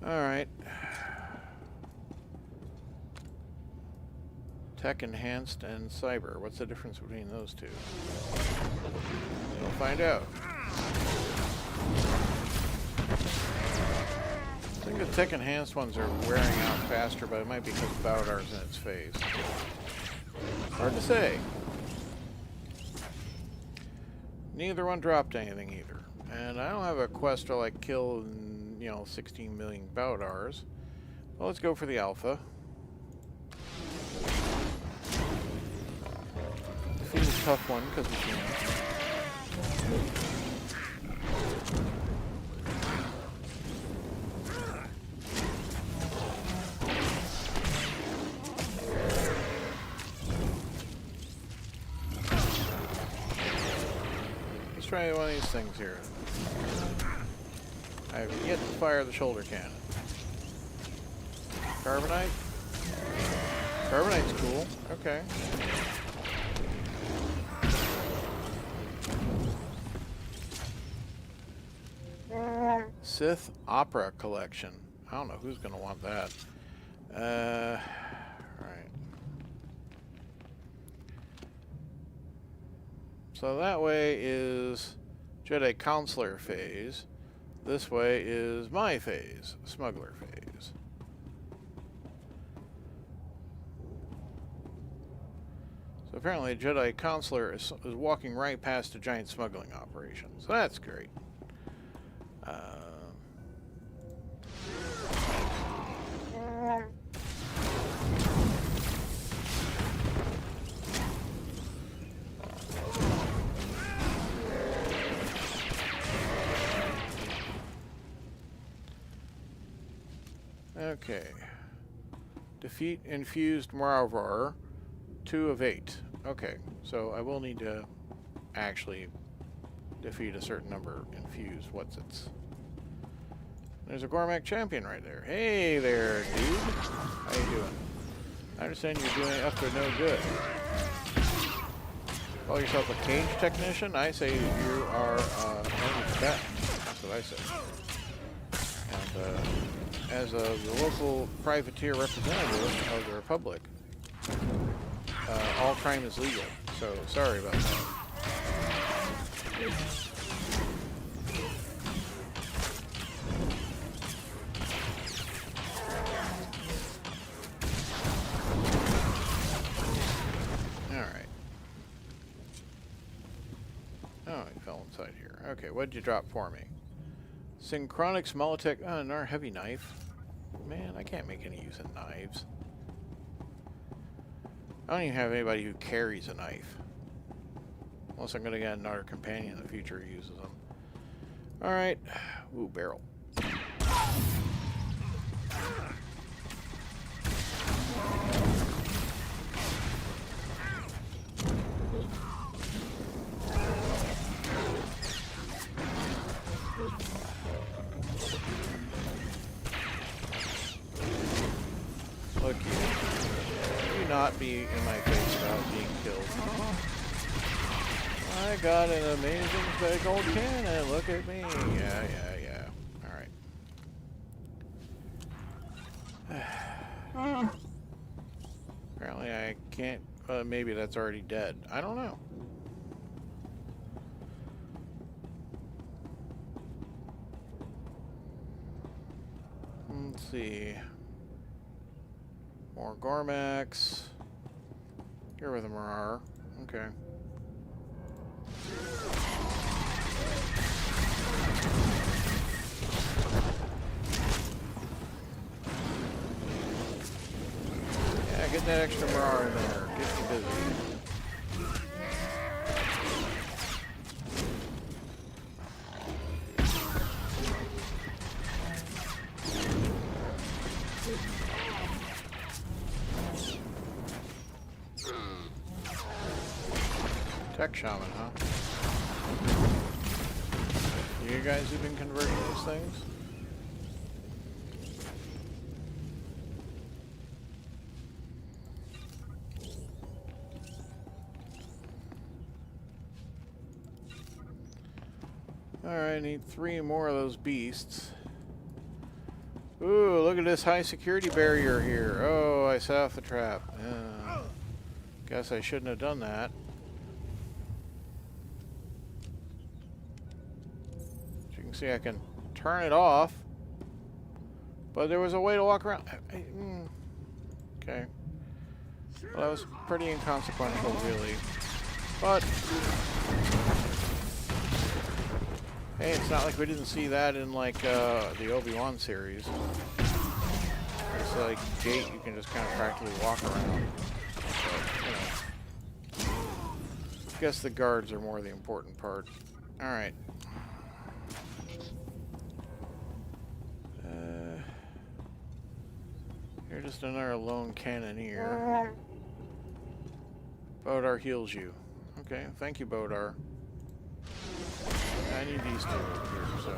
Speaker 1: Alright. Tech Enhanced and Cyber. What's the difference between those two? We'll find out. I think the Tech Enhanced ones are wearing out faster, but it might be because Bowdar's in its face. Hard to say. Neither one dropped anything either. And I don't have a quest to, like, kill, you know, 16 million Bowdars. Well, let's go for the Alpha. This is a tough one because we can. Let's try one of these things here. I have yet to fire the shoulder cannon. Carbonite? Carbonite's cool. Okay. Sith Opera Collection. I don't know who's going to want that. Right. So that way is Jedi Counselor phase. This way is my phase, Smuggler phase. So apparently a Jedi Counselor is walking right past a giant smuggling operation. So that's great. Okay. Defeat infused Marvar. 2 of 8. Okay, so I will need to actually defeat a certain number infused what's-its. There's a Gormak champion right there. Hey there, dude. How you doing? I understand you're doing up to no good. Call yourself a cage technician? I say you are only the best. That's what I say. And as the local privateer representative of the Republic, all crime is legal. So sorry about that. Alright. Oh, he fell inside here. Okay, what'd you drop for me? Synchronics Molotech. Oh, another heavy knife. Man, I can't make any use of knives. I don't even have anybody who carries a knife. Unless I'm going to get another companion in the future who uses them. Alright. Ooh, barrel. Look, you do not be in my face about being killed. I got an amazing big old cannon. Look at me. Yeah. Alright. Apparently I can't... maybe that's already dead. I don't know. Let's see. More Gormaks. Here with them are. Okay. Yeah, get that extra Marar in there. Get you busy. Tech Shaman, huh? You guys who've been converting these things? Alright, I need 3 more of those beasts. Ooh, look at this high security barrier here. Oh, I set off the trap. Guess I shouldn't have done that. As you can see, I can turn it off. But there was a way to walk around. Okay. Well, that was pretty inconsequential, really. But hey, it's not like we didn't see that in, like, the Obi-Wan series. It's like gate you can just kind of practically walk around. But, you know. I guess the guards are more the important part. Alright. You're just another lone cannoneer. Bodar heals you. Okay, thank you, Bodar. I need these 2 over here, so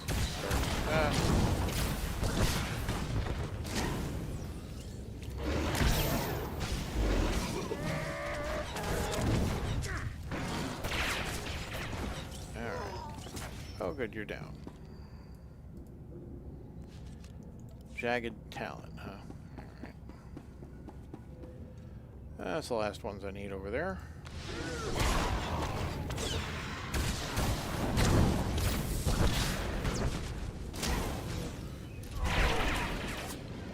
Speaker 1: let's start with that. Alright. Oh good, you're down. Jagged talent, huh? Alright. That's the last ones I need over there.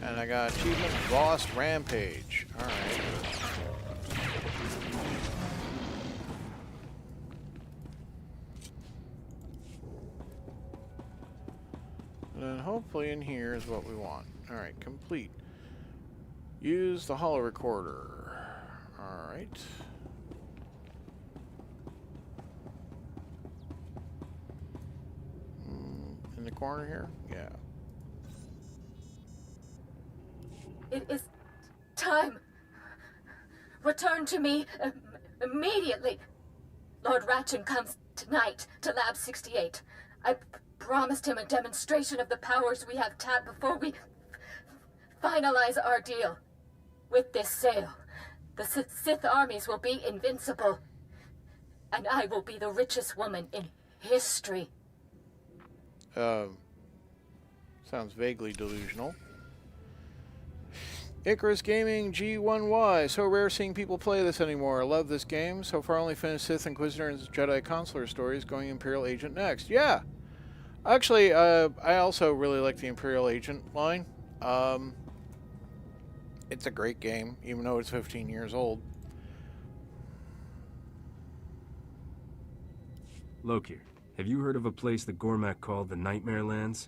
Speaker 1: And I got achievement Voss Rampage. Alright. And then hopefully in here is what we want. Alright, complete. Use the holo recorder. Alright. In the corner here? Yeah.
Speaker 13: It is time. Return to me immediately. Lord Ratchan comes tonight to Lab 68. I promised him a demonstration of the powers we have tapped before we finalize our deal. With this sale, the Sith armies will be invincible, and I will be the richest woman in history.
Speaker 1: Sounds vaguely delusional. Icarus Gaming G1Y. So rare seeing people play this anymore. I love this game. So far only finished Sith Inquisitor and Jedi Consular stories, going Imperial Agent next. Yeah! Actually, I also really like the Imperial Agent line. It's a great game, even though it's 15 years old.
Speaker 7: Lokir, have you heard of a place that Gormak called the Nightmare Lands?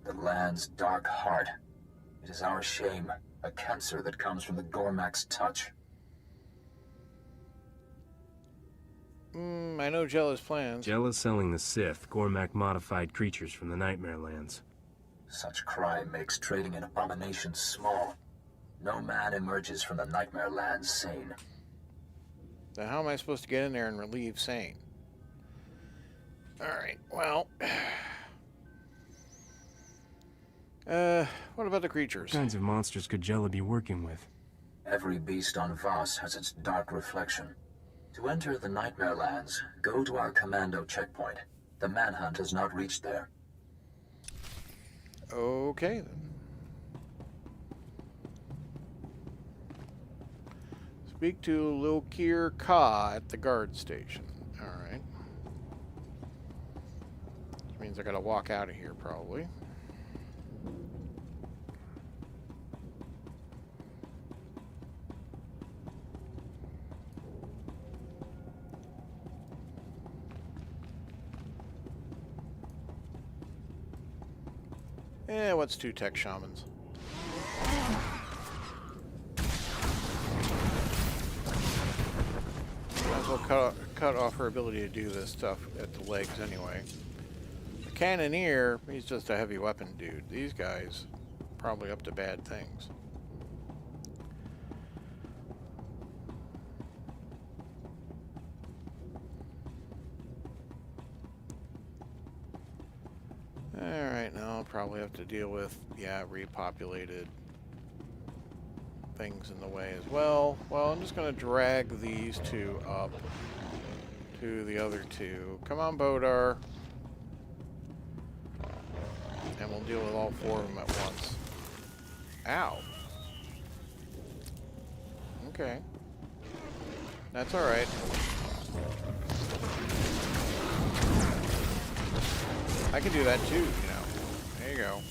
Speaker 5: The land's dark heart. It is our shame, a cancer that comes from the Gormak's touch.
Speaker 1: I know Jella's plans.
Speaker 7: Jella's selling the Sith Gormak-modified creatures from the Nightmare Lands.
Speaker 5: Such crime makes trading in abominations small. No man emerges from the Nightmare Lands sane.
Speaker 1: Then how am I supposed to get in there and relieve sane? Alright, well... what about the creatures?
Speaker 7: What kinds of monsters could Jella be working with?
Speaker 5: Every beast on Voss has its dark reflection. To enter the Nightmare Lands, go to our commando checkpoint. The manhunt has not reached there.
Speaker 1: Okay, then. Speak to Lokir Ka at the guard station. Alright. Which means I gotta walk out of here, probably. What's two tech shamans? Might as well cut off her ability to do this stuff at the legs anyway. The Cannoneer, he's just a heavy weapon dude. These guys, probably up to bad things. Alright, now I'll probably have to deal with, yeah, repopulated things in the way as well. Well, I'm just going to drag these two up to the other two. Come on, Bodar. And we'll deal with all four of them at once. Ow. Okay. That's alright. I can do that too, you know. There you go.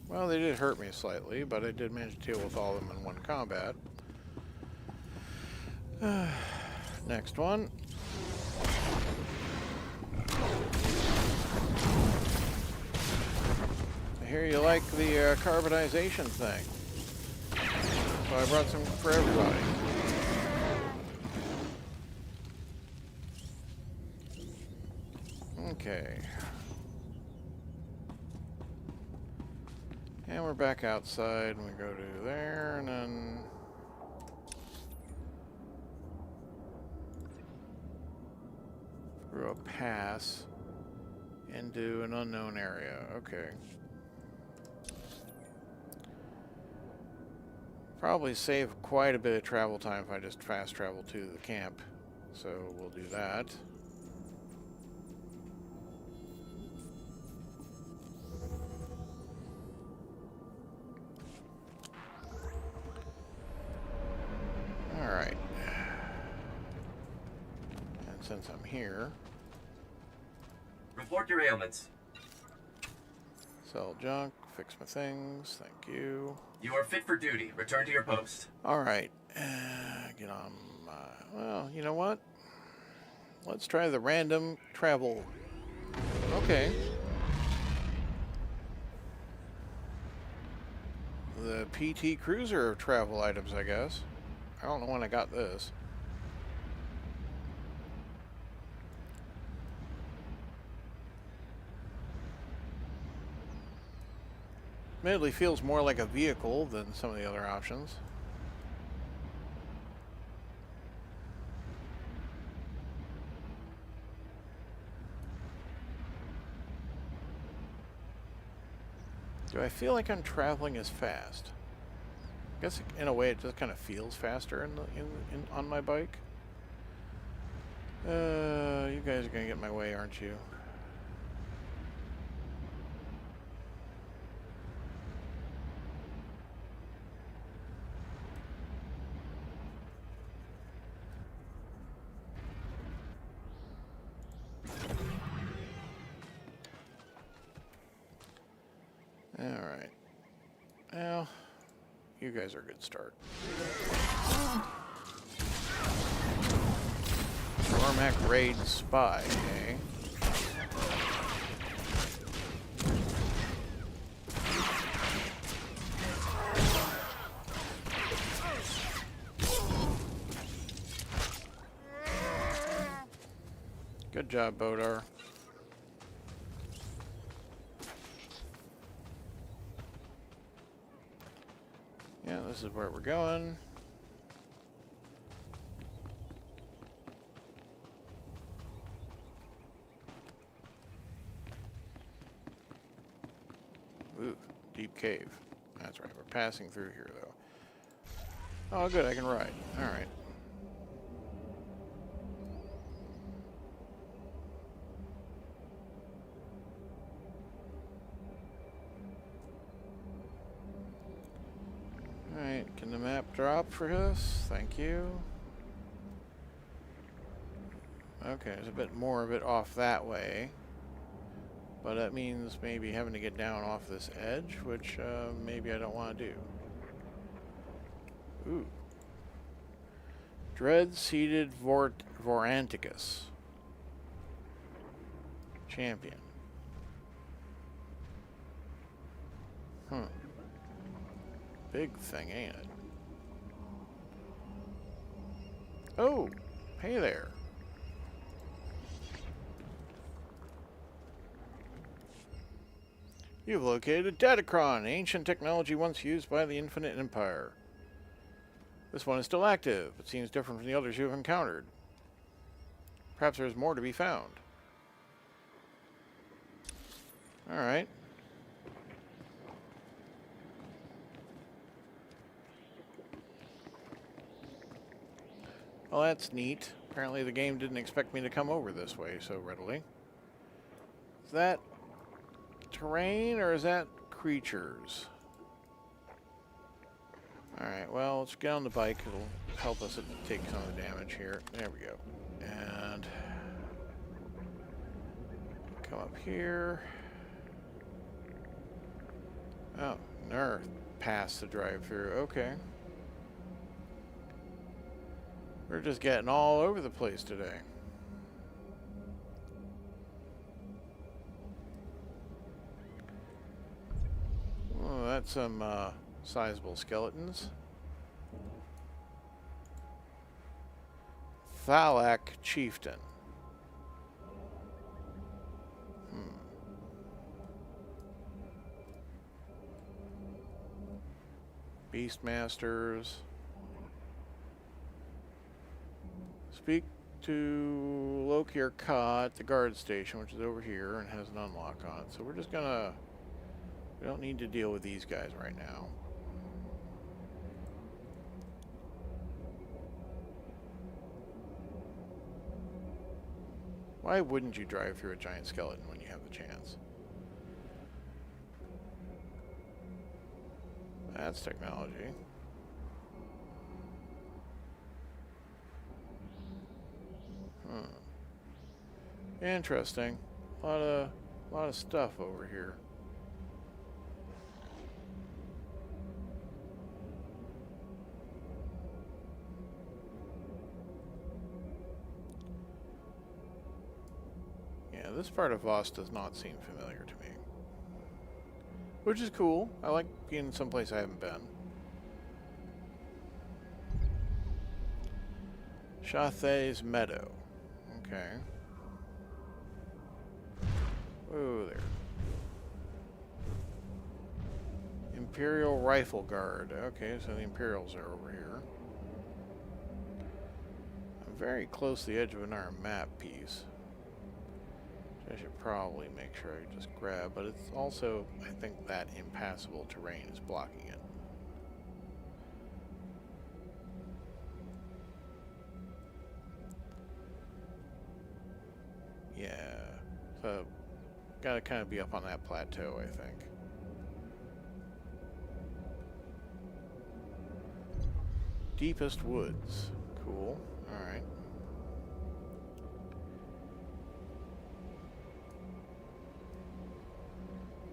Speaker 1: Well, they did hurt me slightly, but I did manage to deal with all of them in one combat. Next one. I hear you like the carbonization thing. So I brought some for everybody. Okay. And we're back outside, and we go to there, and then... through a pass into an unknown area. Okay. Probably save quite a bit of travel time if I just fast travel to the camp. So we'll do that. Alright. And since I'm here...
Speaker 6: Report your ailments.
Speaker 1: Sell junk, fix my things, thank you.
Speaker 6: You are fit for duty. Return to your post.
Speaker 1: Alright. Get on my... Well, you know what? Let's try the random travel. Okay. The PT Cruiser travel items, I guess. I don't know when I got this. Admittedly feels more like a vehicle than some of the other options. Do I feel like I'm traveling as fast? I guess in a way it just kind of feels faster on my bike. You guys are gonna get in my way, aren't you? Alright. Well, you guys are a good start. Cormac Raid Spy, eh? Good job, Bodar. Yeah, this is where we're going. Ooh, deep cave. That's right, we're passing through here, though. Oh, good, I can ride. Alright. Alright, can the map drop for us? Thank you. Okay, there's a bit more of it off that way. But that means maybe having to get down off this edge, which maybe I don't want to do. Ooh. Dread-seated Voranticus. Champion. Big thing, ain't it? Oh, hey there. You've located Datacron, ancient technology once used by the Infinite Empire. This one is still active, but seems different from the others you have encountered. Perhaps there's more to be found. Alright. Well, that's neat. Apparently the game didn't expect me to come over this way so readily. Is that terrain or is that creatures? Alright, well, let's get on the bike. It'll help us take some of the damage here. There we go. And come up here. Oh, Nerf. Past the drive-through. Okay. We're just getting all over the place today. Oh, that's some sizable skeletons. Thalak Chieftain. Beastmasters. to locate Ka at the guard station, which is over here and has an unlock on it. So we're just gonna... We don't need to deal with these guys right now. Why wouldn't you drive through a giant skeleton when you have the chance? That's technology. Interesting. A lot of stuff over here. Yeah, this part of Voss does not seem familiar to me. Which is cool. I like being someplace I haven't been. Shathay's Meadow. Okay. Whoa there. Imperial Rifle Guard. Okay, so the Imperials are over here. I'm very close to the edge of an armed map piece. I should probably make sure I just grab, but it's also, I think that impassable terrain is blocking it. Yeah, so gotta kind of be up on that plateau, I think. Deepest woods. Cool. Alright.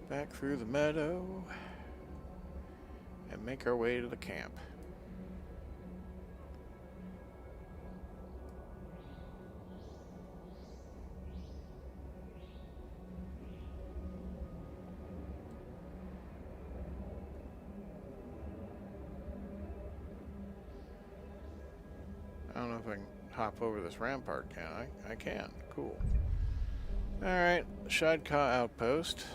Speaker 1: Back through the meadow and make our way to the camp. I don't know if I can hop over this rampart, can I? I can. Cool. Alright, Shadka outpost.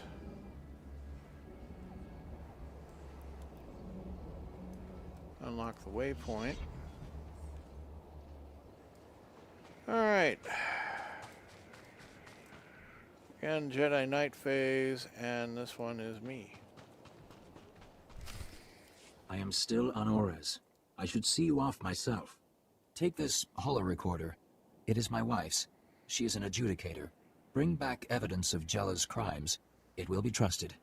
Speaker 1: Unlock the waypoint. Alright. Again, Jedi Knight phase, and this one is me.
Speaker 5: I am still on Ores. I should see you off myself. Take this holo-recorder. It is my wife's. She is an adjudicator. Bring back evidence of Jella's crimes. It will be trusted.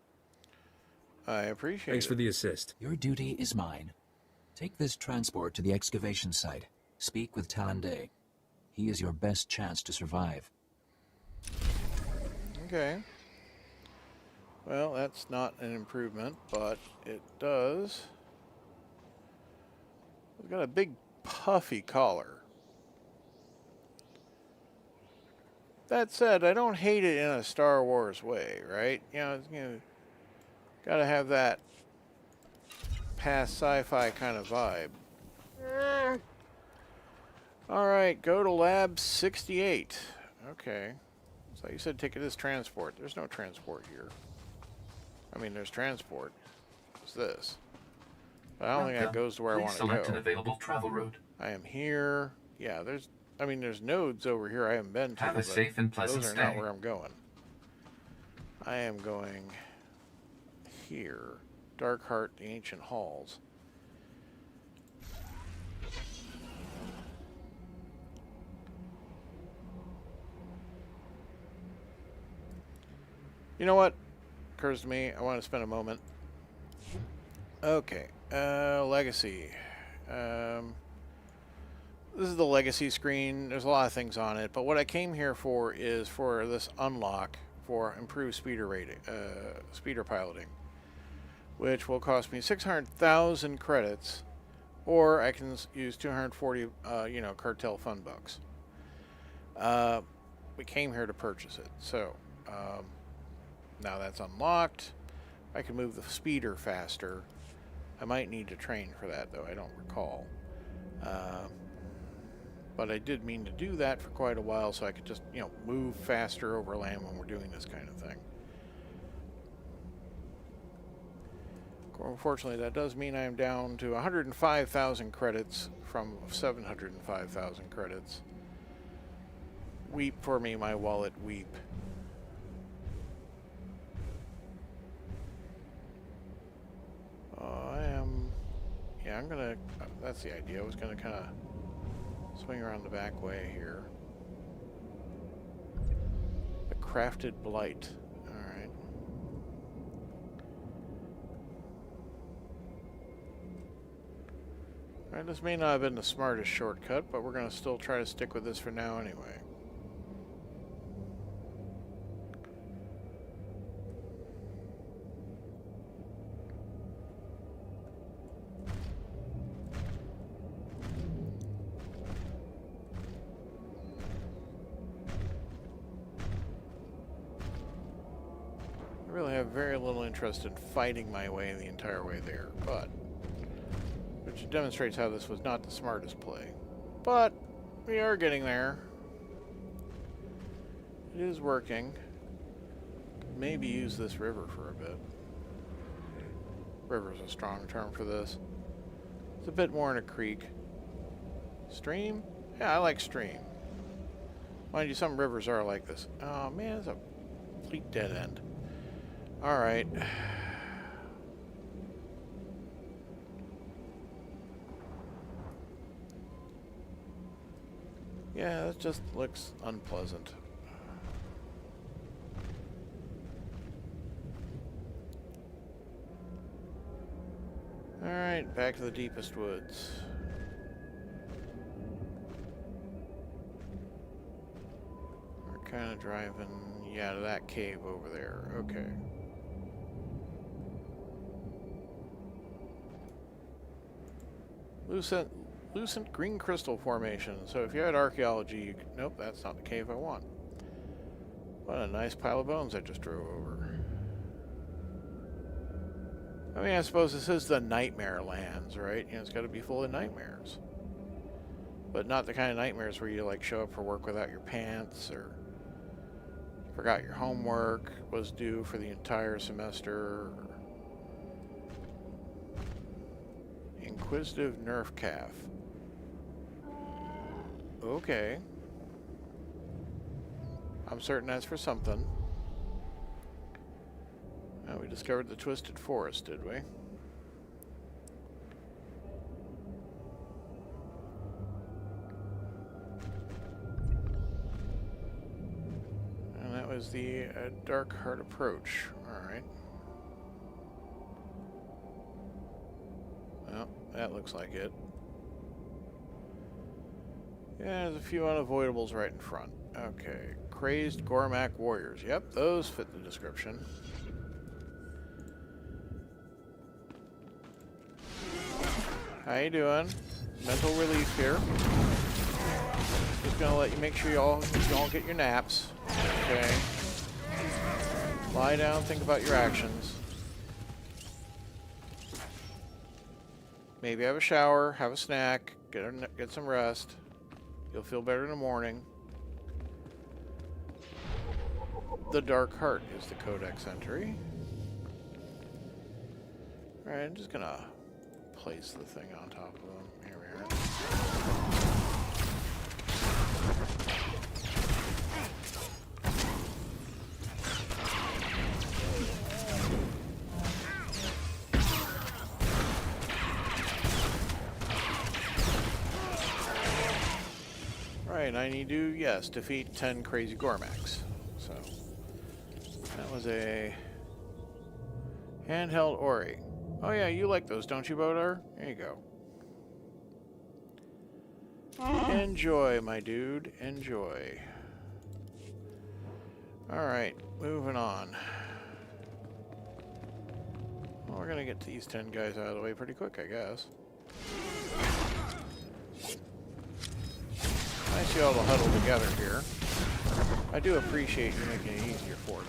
Speaker 1: I appreciate it.
Speaker 7: Thanks for the assist.
Speaker 5: Your duty is mine. Take this transport to the excavation site. Speak with Talande. He is your best chance to survive.
Speaker 1: Okay. Well, that's not an improvement, but it does. It's got a big puffy collar. That said, I don't hate it in a Star Wars way, right? You know, gotta have that past sci-fi kind of vibe. Alright, go to Lab 68. Okay. So you said take this transport. There's no transport here. I mean, there's transport. What's this? But I don't think that goes to where I want to go.
Speaker 6: Select an available travel route.
Speaker 1: I am here. Yeah, there's nodes over here I haven't been to.
Speaker 6: Have a safe and pleasant
Speaker 1: those are
Speaker 6: stay.
Speaker 1: not where I'm going. I am going here. Darkheart, the Ancient Halls. You know what? Occurs to me, I want to spend a moment. Okay, Legacy. This is the Legacy screen. There's a lot of things on it, but what I came here for is for this unlock for improved speeder rating, speeder piloting, which will cost me 600,000 credits, or I can use 240, cartel fund bucks. We came here to purchase it, so now that's unlocked. I can move the speeder faster. I might need to train for that, though. I don't recall. But I did mean to do that for quite a while, so I could just, move faster over land when we're doing this kind of thing. Unfortunately, that does mean I am down to 105,000 credits from 705,000 credits. Weep for me, my wallet, weep. Yeah, I'm gonna, that's the idea. I was gonna kind of swing around the back way here. The crafted blight. Alright. Alright, this may not have been the smartest shortcut, but we're gonna still try to stick with this for now anyway. I really have very little interest in fighting my way the entire way there, but which demonstrates how this was not the smartest play. But we are getting there. It is working. Maybe use this river for a bit. River's a strong term for this. It's a bit more in a creek. Stream? Yeah, I like stream. Mind you, some rivers are like this. Oh man, it's a complete dead end. Alright. Yeah, that just looks unpleasant. Alright, back to the deepest woods. We're kind of driving, yeah, to that cave over there. Okay. Lucent green crystal formation. So if you had archaeology, you could, nope, that's not the cave I want. What a nice pile of bones I just drove over. I mean, I suppose this is the nightmare lands, right? You know, it's got to be full of nightmares. But not the kind of nightmares where you, like, show up for work without your pants, or forgot your homework was due for the entire semester, or Inquisitive Nerf Calf. Okay. I'm certain that's for something. Oh, we discovered the Twisted Forest, did we? And that was the Dark Heart Approach. Alright. Well, that looks like it. Yeah, there's a few unavoidables right in front. Okay. Crazed Gormak Warriors. Yep, those fit the description. How you doing? Mental relief here. Just gonna let you make sure you all get your naps. Okay. Lie down, think about your actions. Maybe have a shower, have a snack, get some rest. You'll feel better in the morning. The Dark Heart is the codex entry. Alright, I'm just gonna place the thing on top of them. Here we are. Right, I need to, yes, defeat 10 crazy Gormaks. So, that was a handheld Ori. Oh yeah, you like those, don't you, Bodar? There you go. Enjoy, my dude. Enjoy. Alright, moving on. Well, we're gonna get these 10 guys out of the way pretty quick, I guess. Nice you all to huddle together here. I do appreciate you making it easier for me.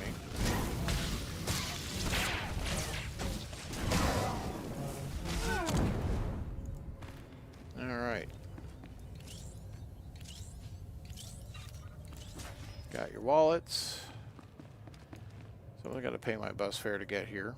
Speaker 1: Alright. Got your wallets. So I gotta pay my bus fare to get here.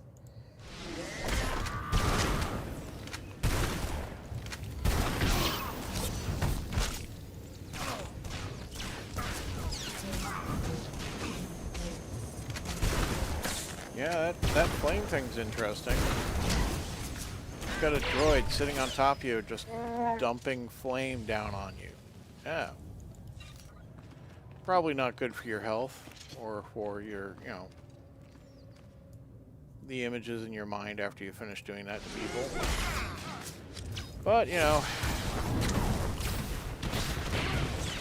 Speaker 1: Yeah, that flame thing's interesting. You've got a droid sitting on top of you, just dumping flame down on you. Yeah. Probably not good for your health, or for your, you know, the images in your mind after you finish doing that to people. But, you know,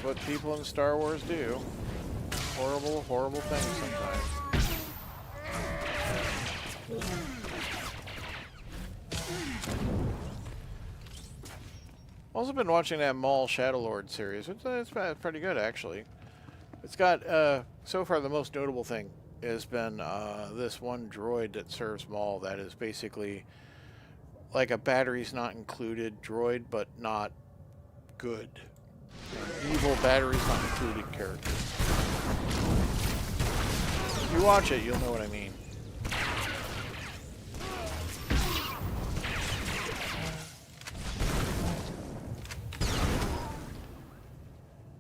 Speaker 1: what people in Star Wars do. Horrible, horrible things sometimes. Also been watching that Maul Shadowlord series, which is pretty good, actually. It's got, so far the most notable thing has been this one droid that serves Maul that is basically like a batteries not included droid, but not good. An evil batteries not included character. If you watch it, you'll know what I mean.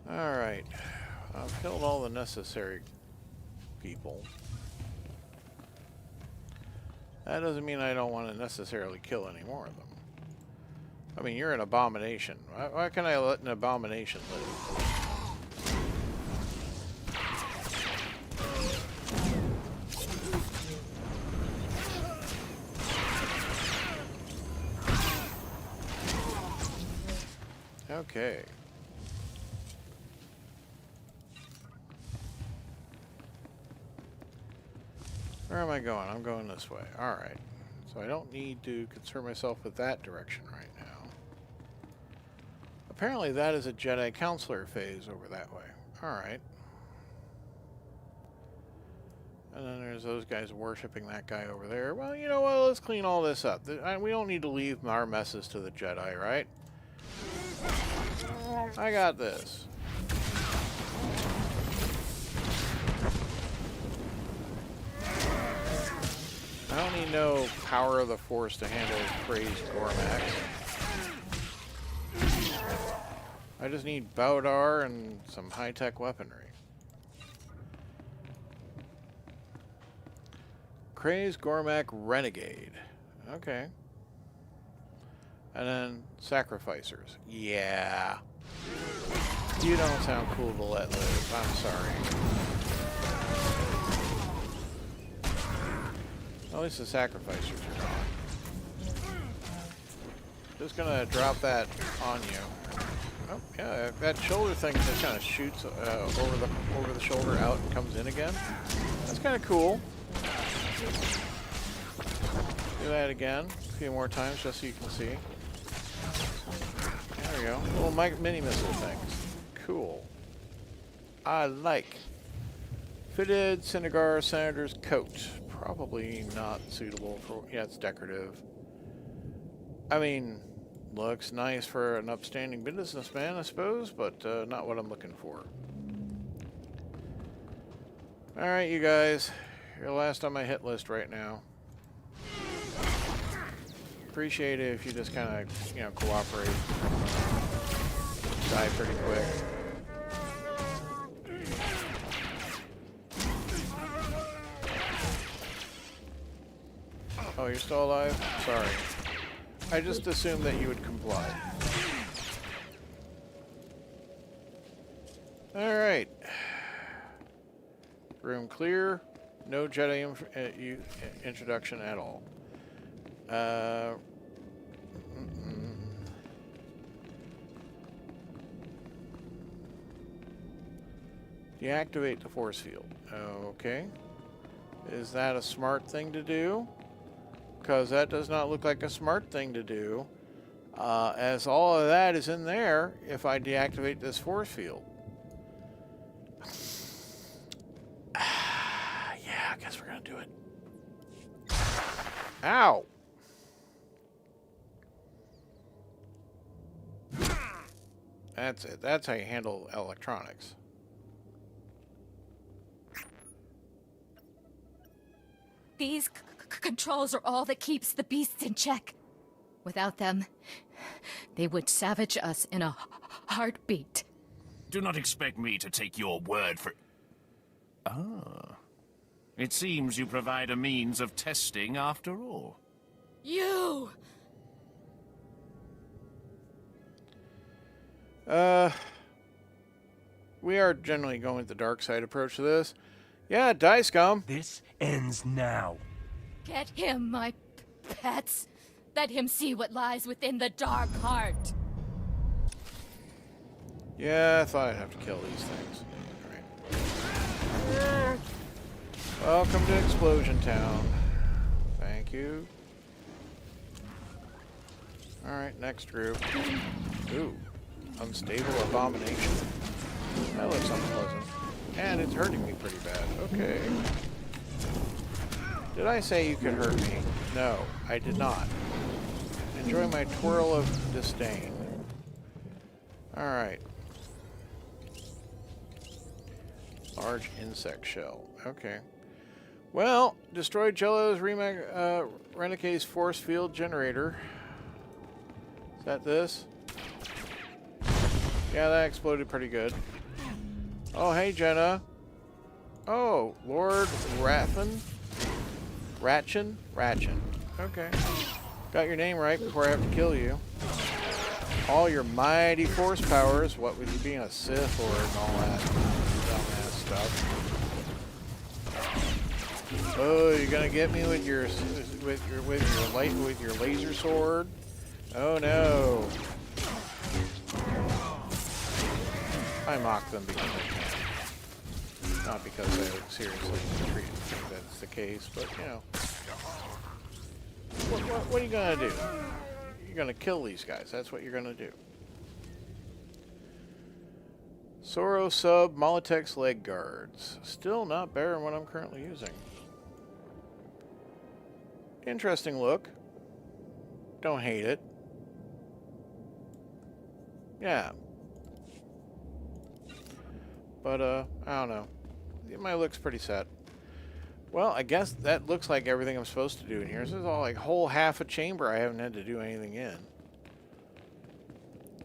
Speaker 1: Alright. I've killed all the necessary people. That doesn't mean I don't want to necessarily kill any more of them. I mean, you're an abomination. Why can't I let an abomination live? Okay. Where am I going? I'm going this way. Alright. So I don't need to concern myself with that direction right now. Apparently that is a Jedi Counselor phase over that way. Alright. And then there's those guys worshipping that guy over there. Well, you know what? Let's clean all this up. We don't need to leave our messes to the Jedi, right? I got this. I don't need no power of the Force to handle crazed Gormax. I just need Baudar and some high-tech weaponry. Crazed Gormak Renegade. Okay. And then Sacrificers. Yeah. You don't sound cool to let live. I'm sorry. At least the Sacrificers are gone. Just gonna drop that on you. Oh, yeah, that shoulder thing just kind of shoots over the shoulder out and comes in again. That's kind of cool. Do that again a few more times just so you can see. There we go. Little mini missile things. Cool. I like. Fitted Senegar Senator's coat. Probably not suitable for... Yeah, it's decorative. I mean, looks nice for an upstanding businessman, I suppose, but not what I'm looking for. Alright, you guys. You're last on my hit list right now. Appreciate it if you just kind of, you know, cooperate. Die pretty quick. Oh, you're still alive? Sorry. I just assumed that you would comply. Alright. Room clear. No Jedi introduction at all. Deactivate the force field. Okay. Is that a smart thing to do? Because that does not look like a smart thing to do. As all of that is in there if I deactivate this force field. Yeah, I guess we're going to do it. Ow! That's it. That's how you handle electronics.
Speaker 2: These controls are all that keeps the beasts in check. Without them, they would savage us in a heartbeat.
Speaker 14: Do not expect me to take your word for...
Speaker 1: Ah.
Speaker 14: It seems you provide a means of testing after all.
Speaker 13: You!
Speaker 1: We are generally going with the dark side approach to this. Yeah, die scum.
Speaker 4: This ends now.
Speaker 13: Get him, my pets. Let him see what lies within the dark heart.
Speaker 1: Yeah, I thought I'd have to kill these things. Alright. Welcome to Explosion Town. Thank you. Alright, next group. Ooh. Unstable abomination. That looks unpleasant. And it's hurting me pretty bad. Okay. Did I say you could hurt me? No, I did not. Enjoy my twirl of disdain. Alright. Large insect shell. Okay. Well, destroyed Jello's Renecade's force field generator. Is that this? Yeah, that exploded pretty good. Oh, hey, Jenna. Oh, Lord Ratchin? Okay. Got your name right before I have to kill you. All your mighty force powers, what with you being a Sith Lord and all that dumbass stuff. Oh, you're gonna get me with your laser sword? Oh no. I mock them because I can. Not because I seriously think that's the case, but you know. What are you gonna do? You're gonna kill these guys. That's what you're gonna do. Soro Sub Molitex leg guards. Still not better than what I'm currently using. Interesting look. Don't hate it. Yeah. But, I don't know. My look's pretty set. Well, I guess that looks like everything I'm supposed to do in here. This is all like whole half a chamber I haven't had to do anything in.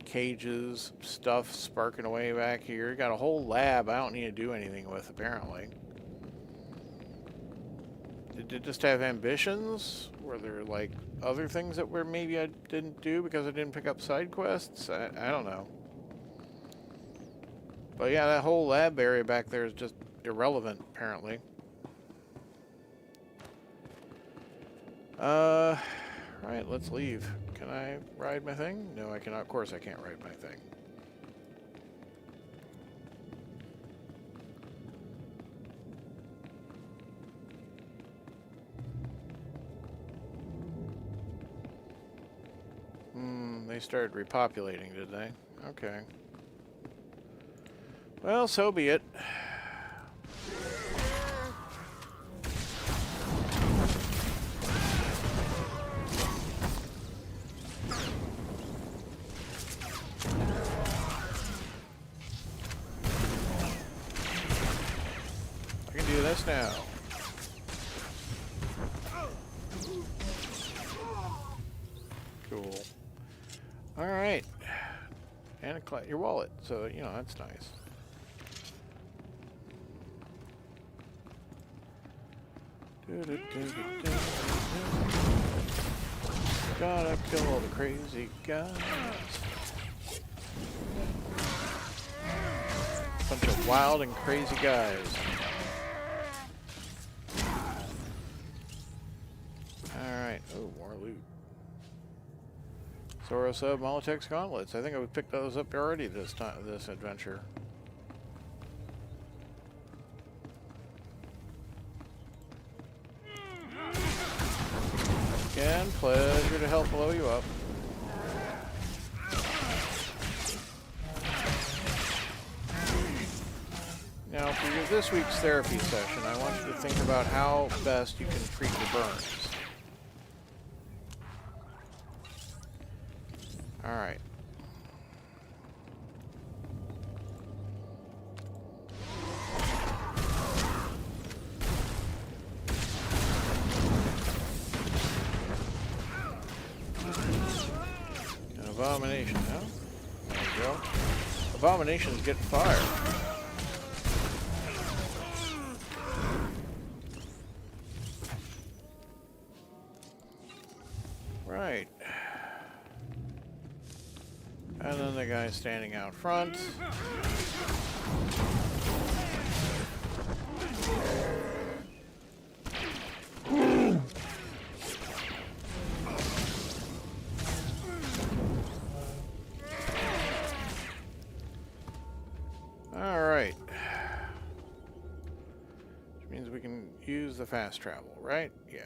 Speaker 1: Cages, stuff sparking away back here. Got a whole lab I don't need to do anything with, apparently. Did it just have ambitions? Were there, like, other things that were maybe I didn't do because I didn't pick up side quests? I don't know. But yeah, that whole lab area back there is just irrelevant, apparently. Right, let's leave. Can I ride my thing? No, I cannot. Of course I can't ride my thing. They started repopulating, did they? Okay. Well, so be it. I can do this now. Cool. All right. And your wallet, so, you know, that's nice. Gotta kill all the crazy guys. Bunch of wild and crazy guys. Alright. Oh, more loot. Soro Sub Molitex gauntlets. I think I would pick those up already this time, this adventure. Again, pleasure to help blow you up. Now, for this week's therapy session, I want you to think about how best you can treat your burns. Alright. An abomination, huh? There you go. Abominations get fire. Alright. And then the guy standing out front. Alright. Which means we can use the fast travel, right? Yeah.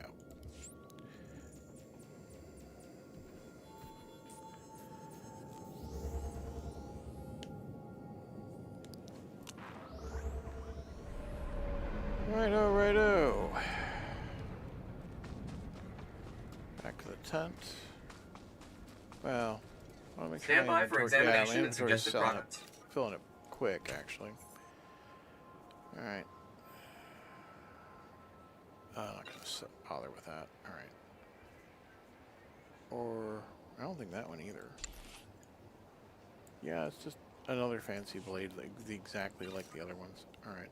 Speaker 1: Righto, righto. Back to the tent. Well, I want to make sure
Speaker 6: Stand by
Speaker 1: my
Speaker 6: for
Speaker 1: inventory-
Speaker 6: examination and
Speaker 1: inventory's
Speaker 6: suggested
Speaker 1: selling
Speaker 6: products.
Speaker 1: it, filling it quick, actually. Alright. I'm not going to bother with that. Alright. Or, I don't think that one either. Yeah, it's just another fancy blade, like, exactly like the other ones. Alright.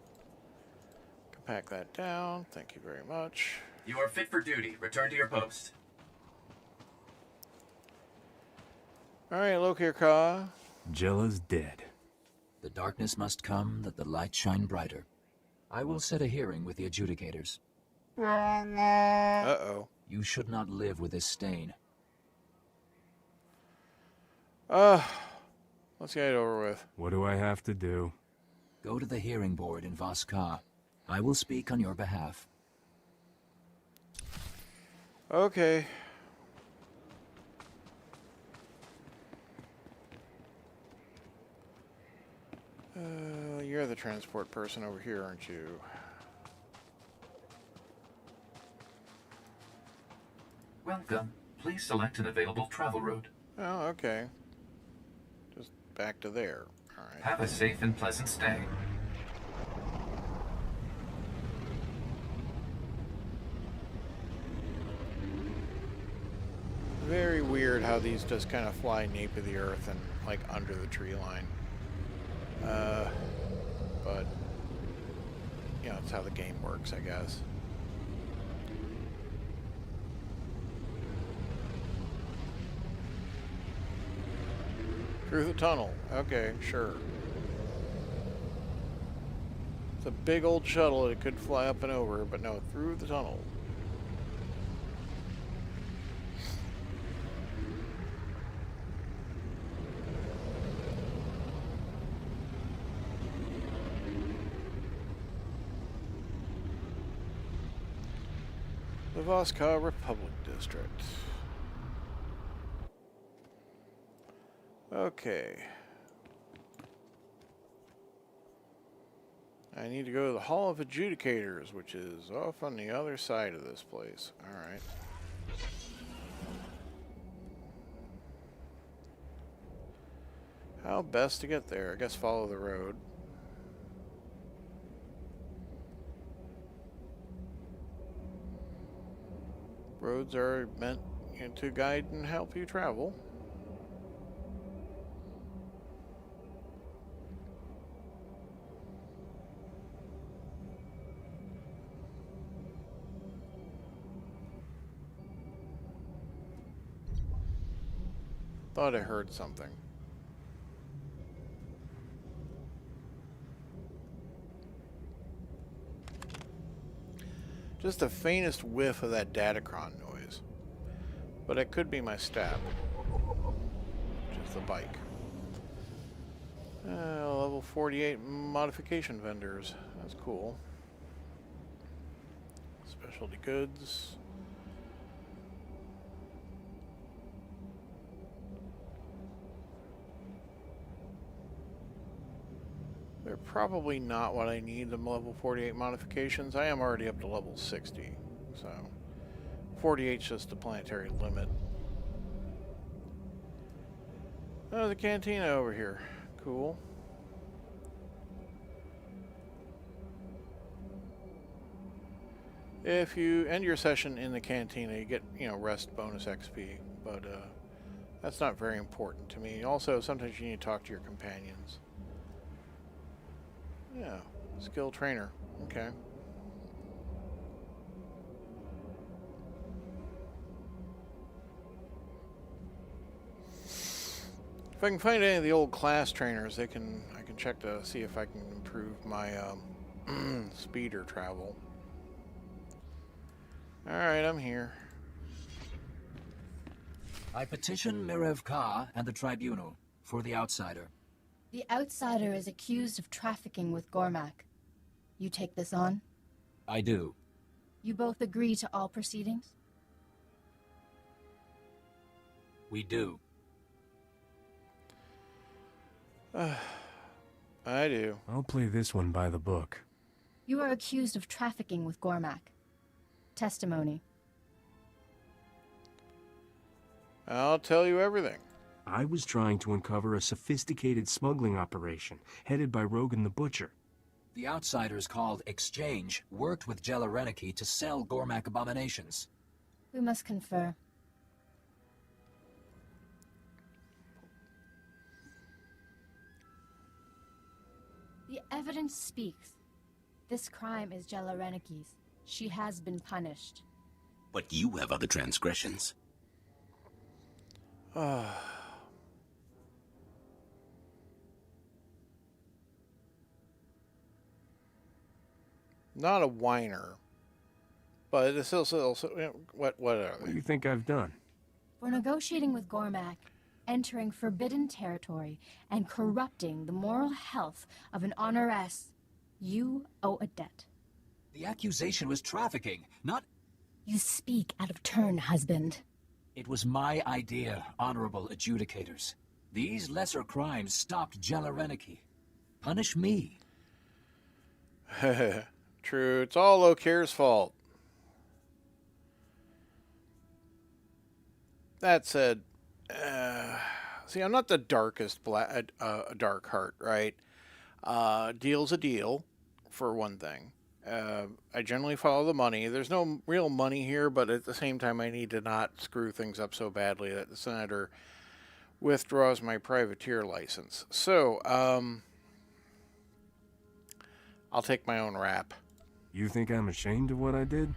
Speaker 1: Pack that down. Thank you very much.
Speaker 6: You are fit for duty. Return to your post.
Speaker 1: Alright, look here, Ka.
Speaker 7: Jella's dead.
Speaker 5: The darkness must come that the light shine brighter. I will set a hearing with the adjudicators.
Speaker 1: Uh-oh.
Speaker 5: You should not live with this stain.
Speaker 1: Let's get it over with.
Speaker 7: What do I have to do?
Speaker 5: Go to the hearing board in Voss. I will speak on your behalf.
Speaker 1: Okay. You're the transport person over here, aren't you?
Speaker 6: Welcome. Please select an available travel route.
Speaker 1: Oh, okay. Just back to there. Alright.
Speaker 6: Have a safe and pleasant stay.
Speaker 1: Very weird how these just kind of fly nape of the earth and like under the tree line. But you know, it's how the game works, I guess. Through the tunnel. Okay, sure. It's a big old shuttle. It could fly up and over, but no, through the tunnel. The Voss Republic District. Okay. I need to go to the Hall of Adjudicators, which is off on the other side of this place. Alright. How best to get there? I guess follow the road. Roads are meant to guide and help you travel. Thought I heard something. Just the faintest whiff of that Datacron noise. But it could be my stab. Which is the bike. Level 48 modification vendors. That's cool. Specialty goods. They're probably not what I need, the level 48 modifications. I am already up to level 60, so 48 is just the planetary limit. Oh, the cantina over here. Cool. If you end your session in the cantina, you get, rest bonus XP, but that's not very important to me. Also, sometimes you need to talk to your companions. Yeah, skill trainer. Okay. If I can find any of the old class trainers, I can check to see if I can improve my speeder travel. Alright, I'm here.
Speaker 5: I petition Mirev Ka and the Tribunal for the Outsider.
Speaker 15: The Outsider is accused of trafficking with Gormak. You take this on?
Speaker 5: I do.
Speaker 15: You both agree to all proceedings?
Speaker 5: We do.
Speaker 1: I do.
Speaker 7: I'll play this one by the book.
Speaker 15: You are accused of trafficking with Gormak. Testimony.
Speaker 1: I'll tell you everything.
Speaker 7: I was trying to uncover a sophisticated smuggling operation headed by Rogun the Butcher.
Speaker 5: The Outsiders called Exchange worked with Jella Reneki to sell Gormak abominations.
Speaker 15: We must confer. The evidence speaks. This crime is Jella Reneki's. She has been punished.
Speaker 16: But you have other transgressions.
Speaker 1: Not a whiner, but it's still what are
Speaker 7: What do you think I've done?
Speaker 15: For negotiating with Gormak, entering forbidden territory, and corrupting the moral health of an honoress, you owe a debt.
Speaker 5: The accusation was trafficking, not...
Speaker 15: You speak out of turn, husband.
Speaker 5: It was my idea, honorable adjudicators. These lesser crimes stopped Jella Reneki. Punish me.
Speaker 1: True, it's all Lokir's fault. That said, see, I'm not the darkest dark heart, right? Deal's a deal, for one thing. I generally follow the money. There's no real money here, but at the same time, I need to not screw things up so badly that the senator withdraws my privateer license. So, I'll take my own rap.
Speaker 7: You think I'm ashamed of what I did?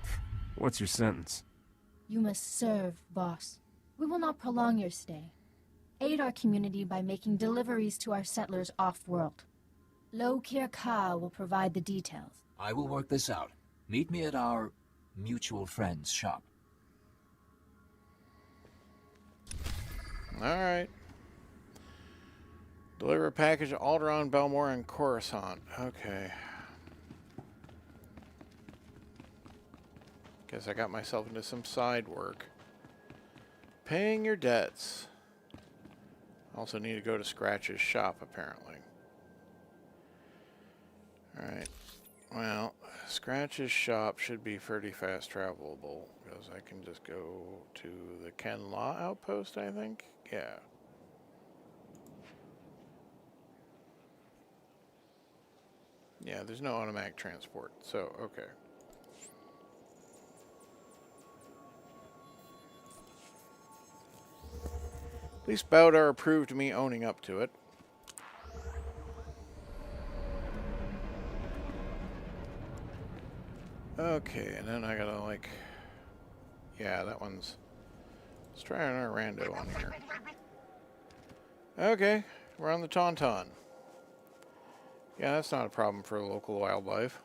Speaker 7: What's your sentence?
Speaker 15: You must serve, boss. We will not prolong your stay. Aid our community by making deliveries to our settlers off-world. Lokir Ka will provide the details.
Speaker 5: I will work this out. Meet me at our mutual friend's shop.
Speaker 1: Alright. Deliver a package to Alderaan, Belmore, and Coruscant. Okay. Guess I got myself into some side work. Paying your debts. Also need to go to Scratch's shop, apparently. Alright. Well, Scratch's shop should be pretty fast travelable, because I can just go to the Ken Law outpost, I think? Yeah. Yeah, there's no automatic transport, so, okay. At least Bowdar approved me owning up to it. Okay, and then I gotta, like... Yeah, that one's... Let's try another rando on here. Okay, we're on the Tauntaun. Yeah, that's not a problem for local wildlife.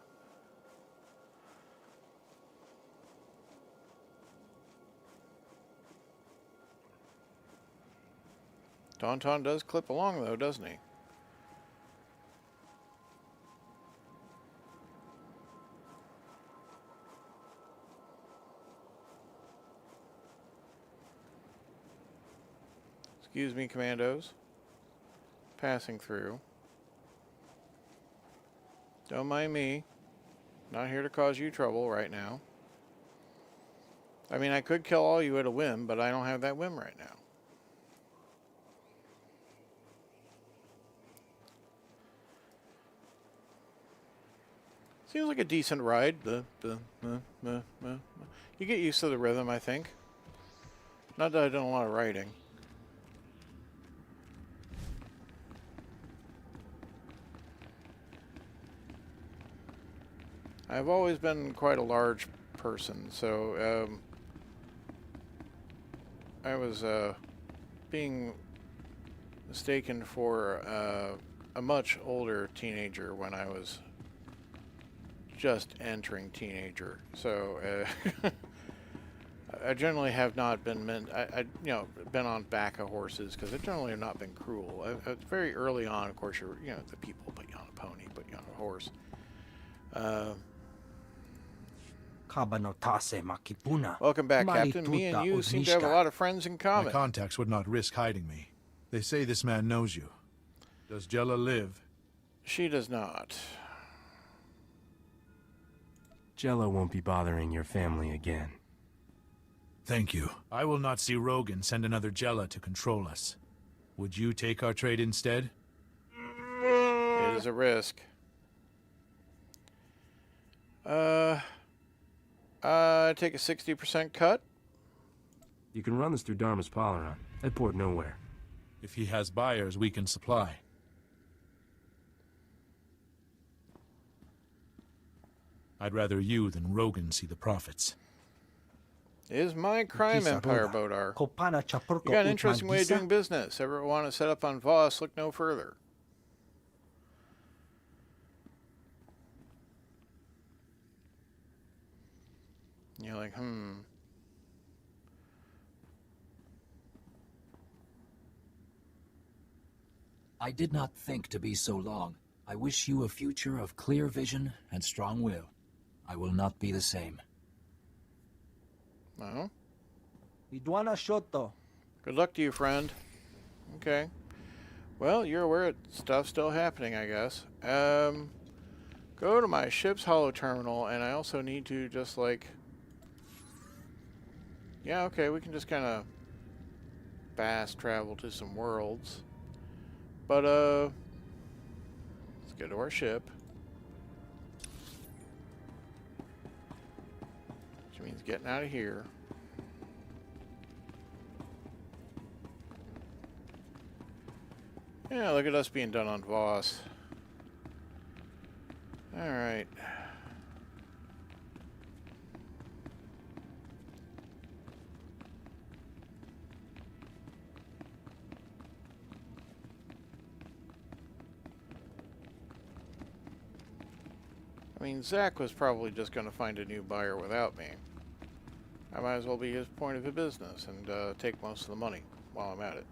Speaker 1: Tauntaun does clip along, though, doesn't he? Excuse me, commandos. Passing through. Don't mind me. Not here to cause you trouble right now. I mean, I could kill all you at a whim, but I don't have that whim right now. Seems like a decent ride. You get used to the rhythm, I think. Not that I've done a lot of riding. I've always been quite a large person, so I was being mistaken for a much older teenager when I was just entering teenager. So I generally have not been been on back of horses because I generally have not been cruel. Very early on, of course, the people put you on a pony, put you on a horse. Welcome back, Captain. Me and you seem to have a lot of friends in common.
Speaker 3: My contacts would not risk hiding me. They say this man knows you. Does Jella live?
Speaker 1: She does not.
Speaker 7: Jella won't be bothering your family again.
Speaker 3: Thank you. I will not see Rogun send another Jella to control us. Would you take our trade instead?
Speaker 1: It is a risk. Take a 60% cut.
Speaker 7: You can run this through Dharma's Polaron. At Port Nowhere.
Speaker 3: If he has buyers, we can supply. I'd rather you than Rogun see the profits.
Speaker 1: Is my crime empire, Bodar. You got an interesting way of doing business. Ever want to set up on Voss, look no further. You're like,
Speaker 5: I did not think to be so long. I wish you a future of clear vision and strong will. I will not be the same.
Speaker 1: Well.
Speaker 11: Shoto.
Speaker 1: Good luck to you, friend. Okay. Well, you're aware stuff's still happening, I guess. Go to my ship's holo terminal, and I also need to just, like... Yeah, okay, we can just kind of fast travel to some worlds. But, let's go to our ship. Which means getting out of here. Yeah, look at us being done on Voss. Alright. I mean, Zach was probably just going to find a new buyer without me. I might as well be his point of business and take most of the money while I'm at it.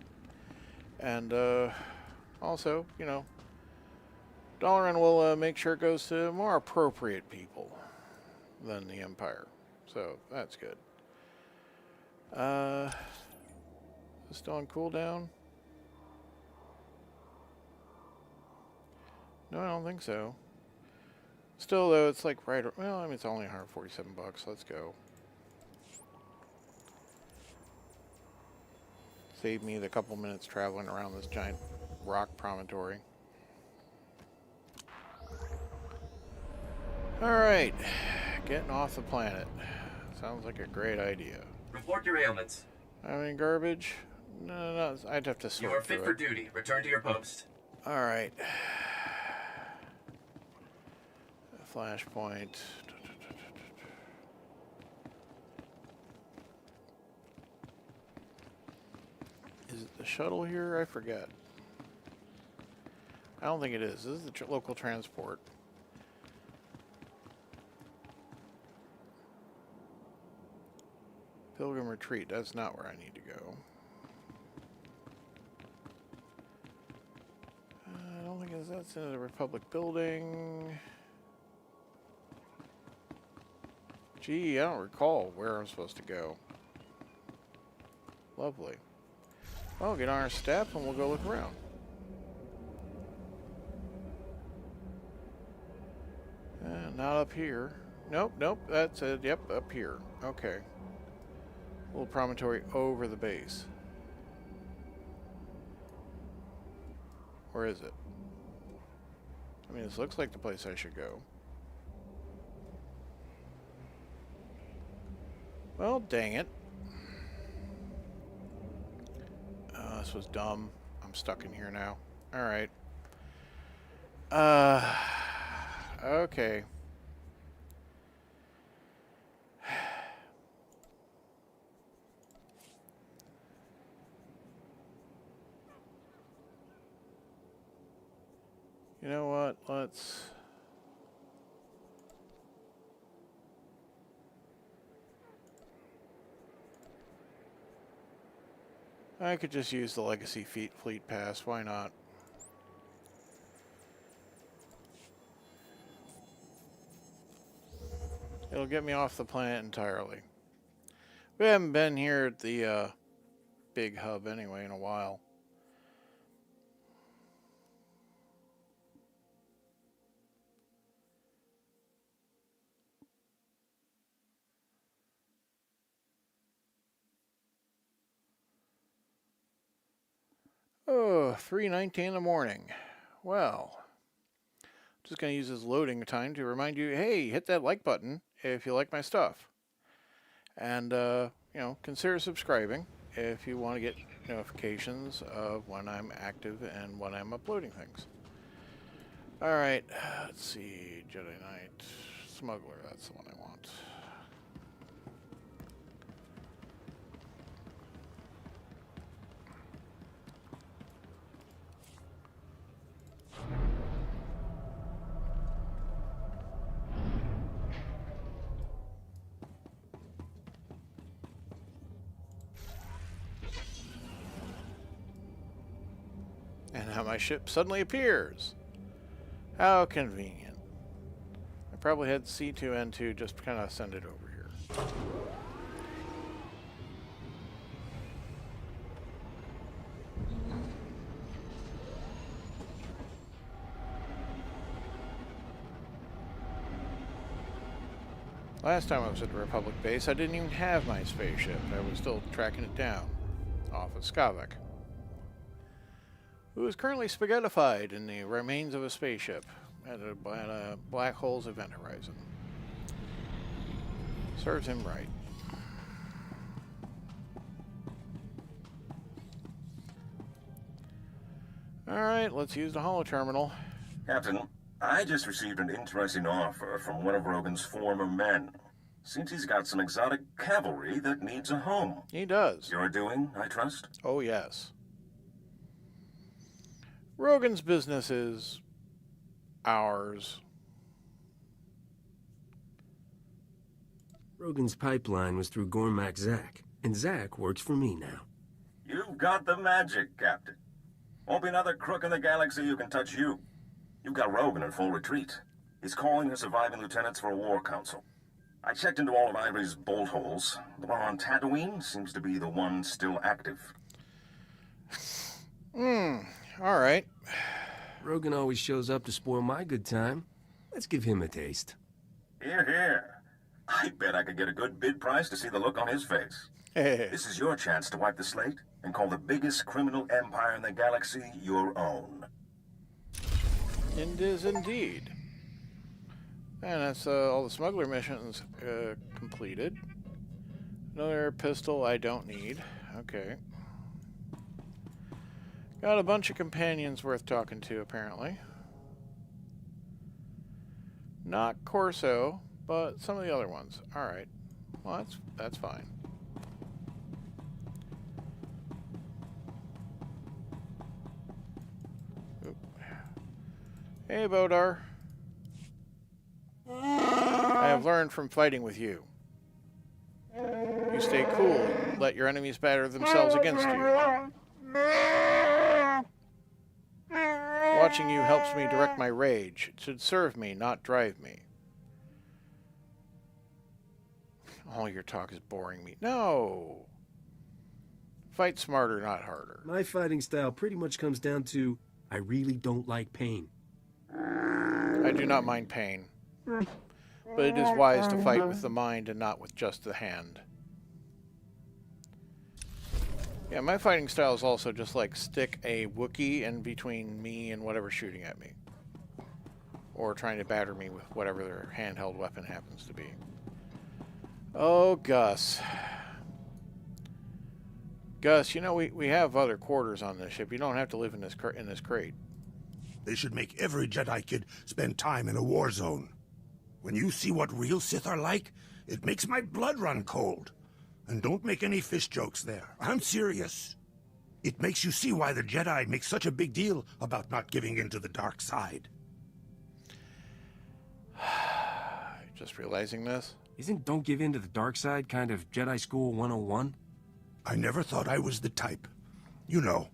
Speaker 1: And also, you know, Dalaran will make sure it goes to more appropriate people than the Empire. So, that's good. Is it still on cooldown? No, I don't think so. Still, though, it's like right... Well, I mean, it's only 147 bucks. Let's go. Save me the couple minutes traveling around this giant rock promontory. Alright. Getting off the planet. Sounds like a great idea.
Speaker 6: Report your ailments.
Speaker 1: Have any garbage? No, I'd have to sort
Speaker 6: You are fit
Speaker 1: through
Speaker 6: for
Speaker 1: it.
Speaker 6: duty. Return to your post.
Speaker 1: Alright. Flashpoint. Is it the shuttle here? I forget. I don't think it is. This is the local transport. Pilgrim Retreat. That's not where I need to go. I don't think that's in the Republic building. Gee, I don't recall where I'm supposed to go. Lovely. Well, get on our step and we'll go look around. Not up here. Nope, that's it. Yep, up here. Okay. Little promontory over the base. Where is it? I mean, this looks like the place I should go. Well, dang it. This was dumb. I'm stuck in here now. Alright. Okay. You know what? Let's... I could just use the Legacy Fleet Pass. Why not? It'll get me off the planet entirely. We haven't been here at the big hub anyway in a while. Oh, 3:19 in the morning. Well, just going to use this loading time to remind you, hey, hit that like button if you like my stuff. And, you know, consider subscribing if you want to get notifications of when I'm active and when I'm uploading things. Alright, let's see, Jedi Knight, Smuggler, that's the one I want. And how my ship suddenly appears. How convenient. I probably had C2N2 just kind of send it over here. Last time I was at the Republic base, I didn't even have my spaceship. I was still tracking it down off of Skavak, who is currently spaghettified in the remains of a spaceship at a black hole's event horizon. Serves him right. Alright, let's use the holo-terminal.
Speaker 10: Captain, I just received an interesting offer from one of Rogun's former men. Seems he's got some exotic cavalry that needs a home.
Speaker 1: He does.
Speaker 10: Your doing, I trust?
Speaker 1: Oh, yes. Rogun's business is ours.
Speaker 7: Rogun's pipeline was through Gormak Zak, and Zak works for me now.
Speaker 10: You've got the magic, Captain. Won't be another crook in the galaxy who can touch you. You've got Rogun in full retreat. He's calling his surviving lieutenants for a war council. I checked into all of Ivory's bolt holes. The one on Tatooine seems to be the one still active.
Speaker 1: Alright.
Speaker 7: Rogun always shows up to spoil my good time. Let's give him a taste.
Speaker 10: Here, here. I bet I could get a good bid price to see the look on his face. This is your chance to wipe the slate and call the biggest criminal empire in the galaxy your own.
Speaker 1: It is indeed. And that's all the smuggler missions completed. Another pistol I don't need. Okay. Got a bunch of companions worth talking to, apparently. Not Corso, but some of the other ones. Alright. Well, that's fine. Oop. Hey, Bodar. I have learned from fighting with you. You stay cool and let your enemies batter themselves against you. Watching you helps me direct my rage. It should serve me, not drive me. All your talk is boring me. No! Fight smarter, not harder.
Speaker 7: My fighting style pretty much comes down to, I really don't like pain.
Speaker 1: I do not mind pain. But it is wise to fight with the mind and not with just the hand. Yeah, my fighting style is also just like stick a Wookiee in between me and whatever's shooting at me. Or trying to batter me with whatever their handheld weapon happens to be. Oh, Gus. Gus, you know, we have other quarters on this ship. You don't have to live in this crate.
Speaker 17: They should make every Jedi kid spend time in a war zone. When you see what real Sith are like, it makes my blood run cold. And don't make any fish jokes there. I'm serious. It makes you see why the Jedi make such a big deal about not giving in to the dark side.
Speaker 1: Just realizing this.
Speaker 7: Isn't don't give in to the dark side kind of Jedi School 101?
Speaker 17: I never thought I was the type. You know,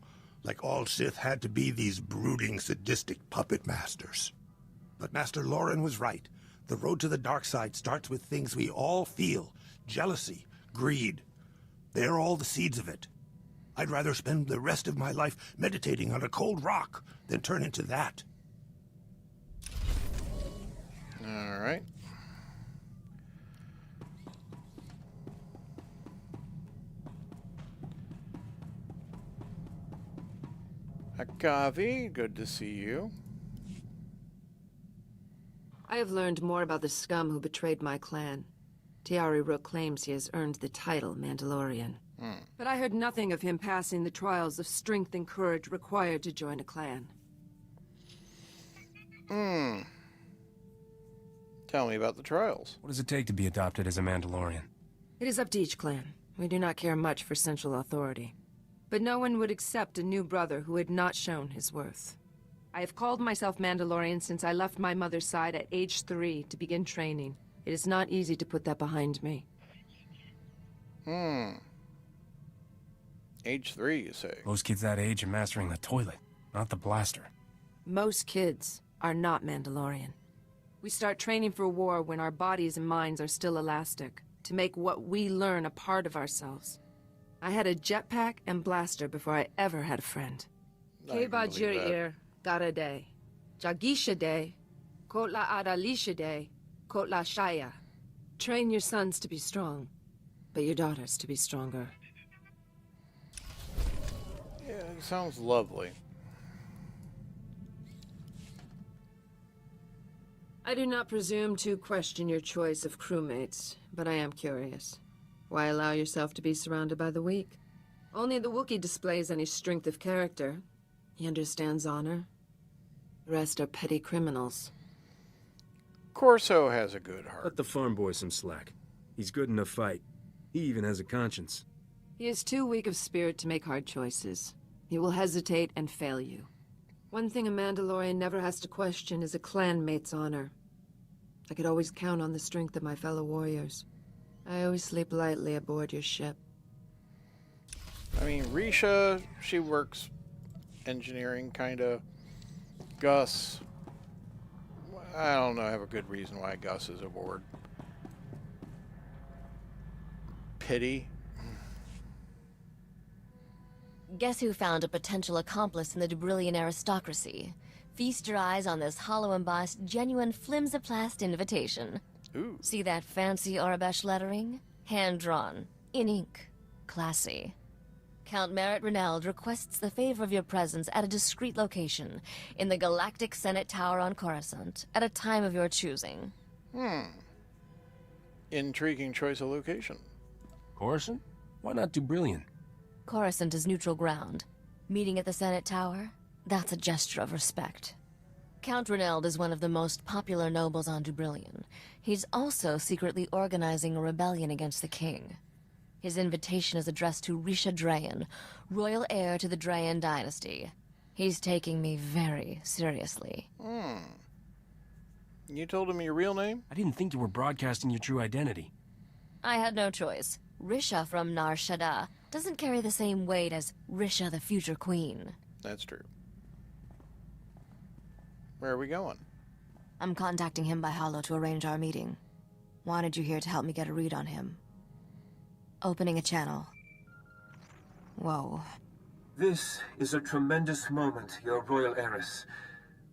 Speaker 17: like all Sith had to be these brooding, sadistic puppet masters. But Master Lauren was right. The road to the dark side starts with things we all feel. Jealousy, greed. They're all the seeds of it. I'd rather spend the rest of my life meditating on a cold rock than turn into that.
Speaker 1: All right. Akavi, good to see you.
Speaker 18: I have learned more about the scum who betrayed my clan. Tiari Rook claims he has earned the title Mandalorian. But I heard nothing of him passing the trials of strength and courage required to join a clan.
Speaker 1: Tell me about the trials.
Speaker 7: What does it take to be adopted as a Mandalorian?
Speaker 18: It is up to each clan. We do not care much for central authority. But no one would accept a new brother who had not shown his worth. I have called myself Mandalorian since I left my mother's side at age 3 to begin training. It is not easy to put that behind me.
Speaker 1: Age 3, you say?
Speaker 7: Most kids that age are mastering the toilet, not the blaster.
Speaker 18: Most kids are not Mandalorian. We start training for war when our bodies and minds are still elastic, to make what we learn a part of ourselves. I had a jetpack and blaster before I ever had a friend. Keba Jirir, Garade, Jagisha Day, Kotla Adalisha Day, Kotla Shaya. Train your sons to be strong, but your daughters to be stronger.
Speaker 1: Yeah, it sounds lovely.
Speaker 18: I do not presume to question your choice of crewmates, but I am curious. Why allow yourself to be surrounded by the weak? Only the Wookiee displays any strength of character. He understands honor. The rest are petty criminals.
Speaker 1: Corso has a good heart.
Speaker 7: Cut the farm boy some slack. He's good in a fight. He even has a conscience.
Speaker 18: He is too weak of spirit to make hard choices. He will hesitate and fail you. One thing a Mandalorian never has to question is a clanmate's honor. I could always count on the strength of my fellow warriors. I always sleep lightly aboard your ship.
Speaker 1: I mean, Risha, she works engineering, kinda. Gus, I don't know, I have a good reason why Gus is aboard. Pity.
Speaker 19: Guess who found a potential accomplice in the Dubrillian aristocracy? Feast your eyes on this hollow-embossed, genuine flimsiplast invitation.
Speaker 1: Ooh.
Speaker 19: See that fancy Arabesh lettering? Hand-drawn. In ink. Classy. Count Merritt Reneld requests the favor of your presence at a discreet location in the Galactic Senate Tower on Coruscant at a time of your choosing.
Speaker 1: Intriguing choice of location.
Speaker 7: Coruscant? Why not Dubrillion?
Speaker 19: Coruscant is neutral ground. Meeting at the Senate Tower? That's a gesture of respect. Count Reneld is one of the most popular nobles on Dubrillion. He's also secretly organizing a rebellion against the king. His invitation is addressed to Risha Drayan, royal heir to the Drayan dynasty. He's taking me very seriously.
Speaker 1: You told him your real name?
Speaker 7: I didn't think you were broadcasting your true identity.
Speaker 19: I had no choice. Risha from Nar Shaddaa doesn't carry the same weight as Risha the future queen.
Speaker 1: That's true. Where are we going?
Speaker 19: I'm contacting him by holo to arrange our meeting. Wanted you here to help me get a read on him. Opening a channel. Whoa.
Speaker 20: This is a tremendous moment, your royal heiress.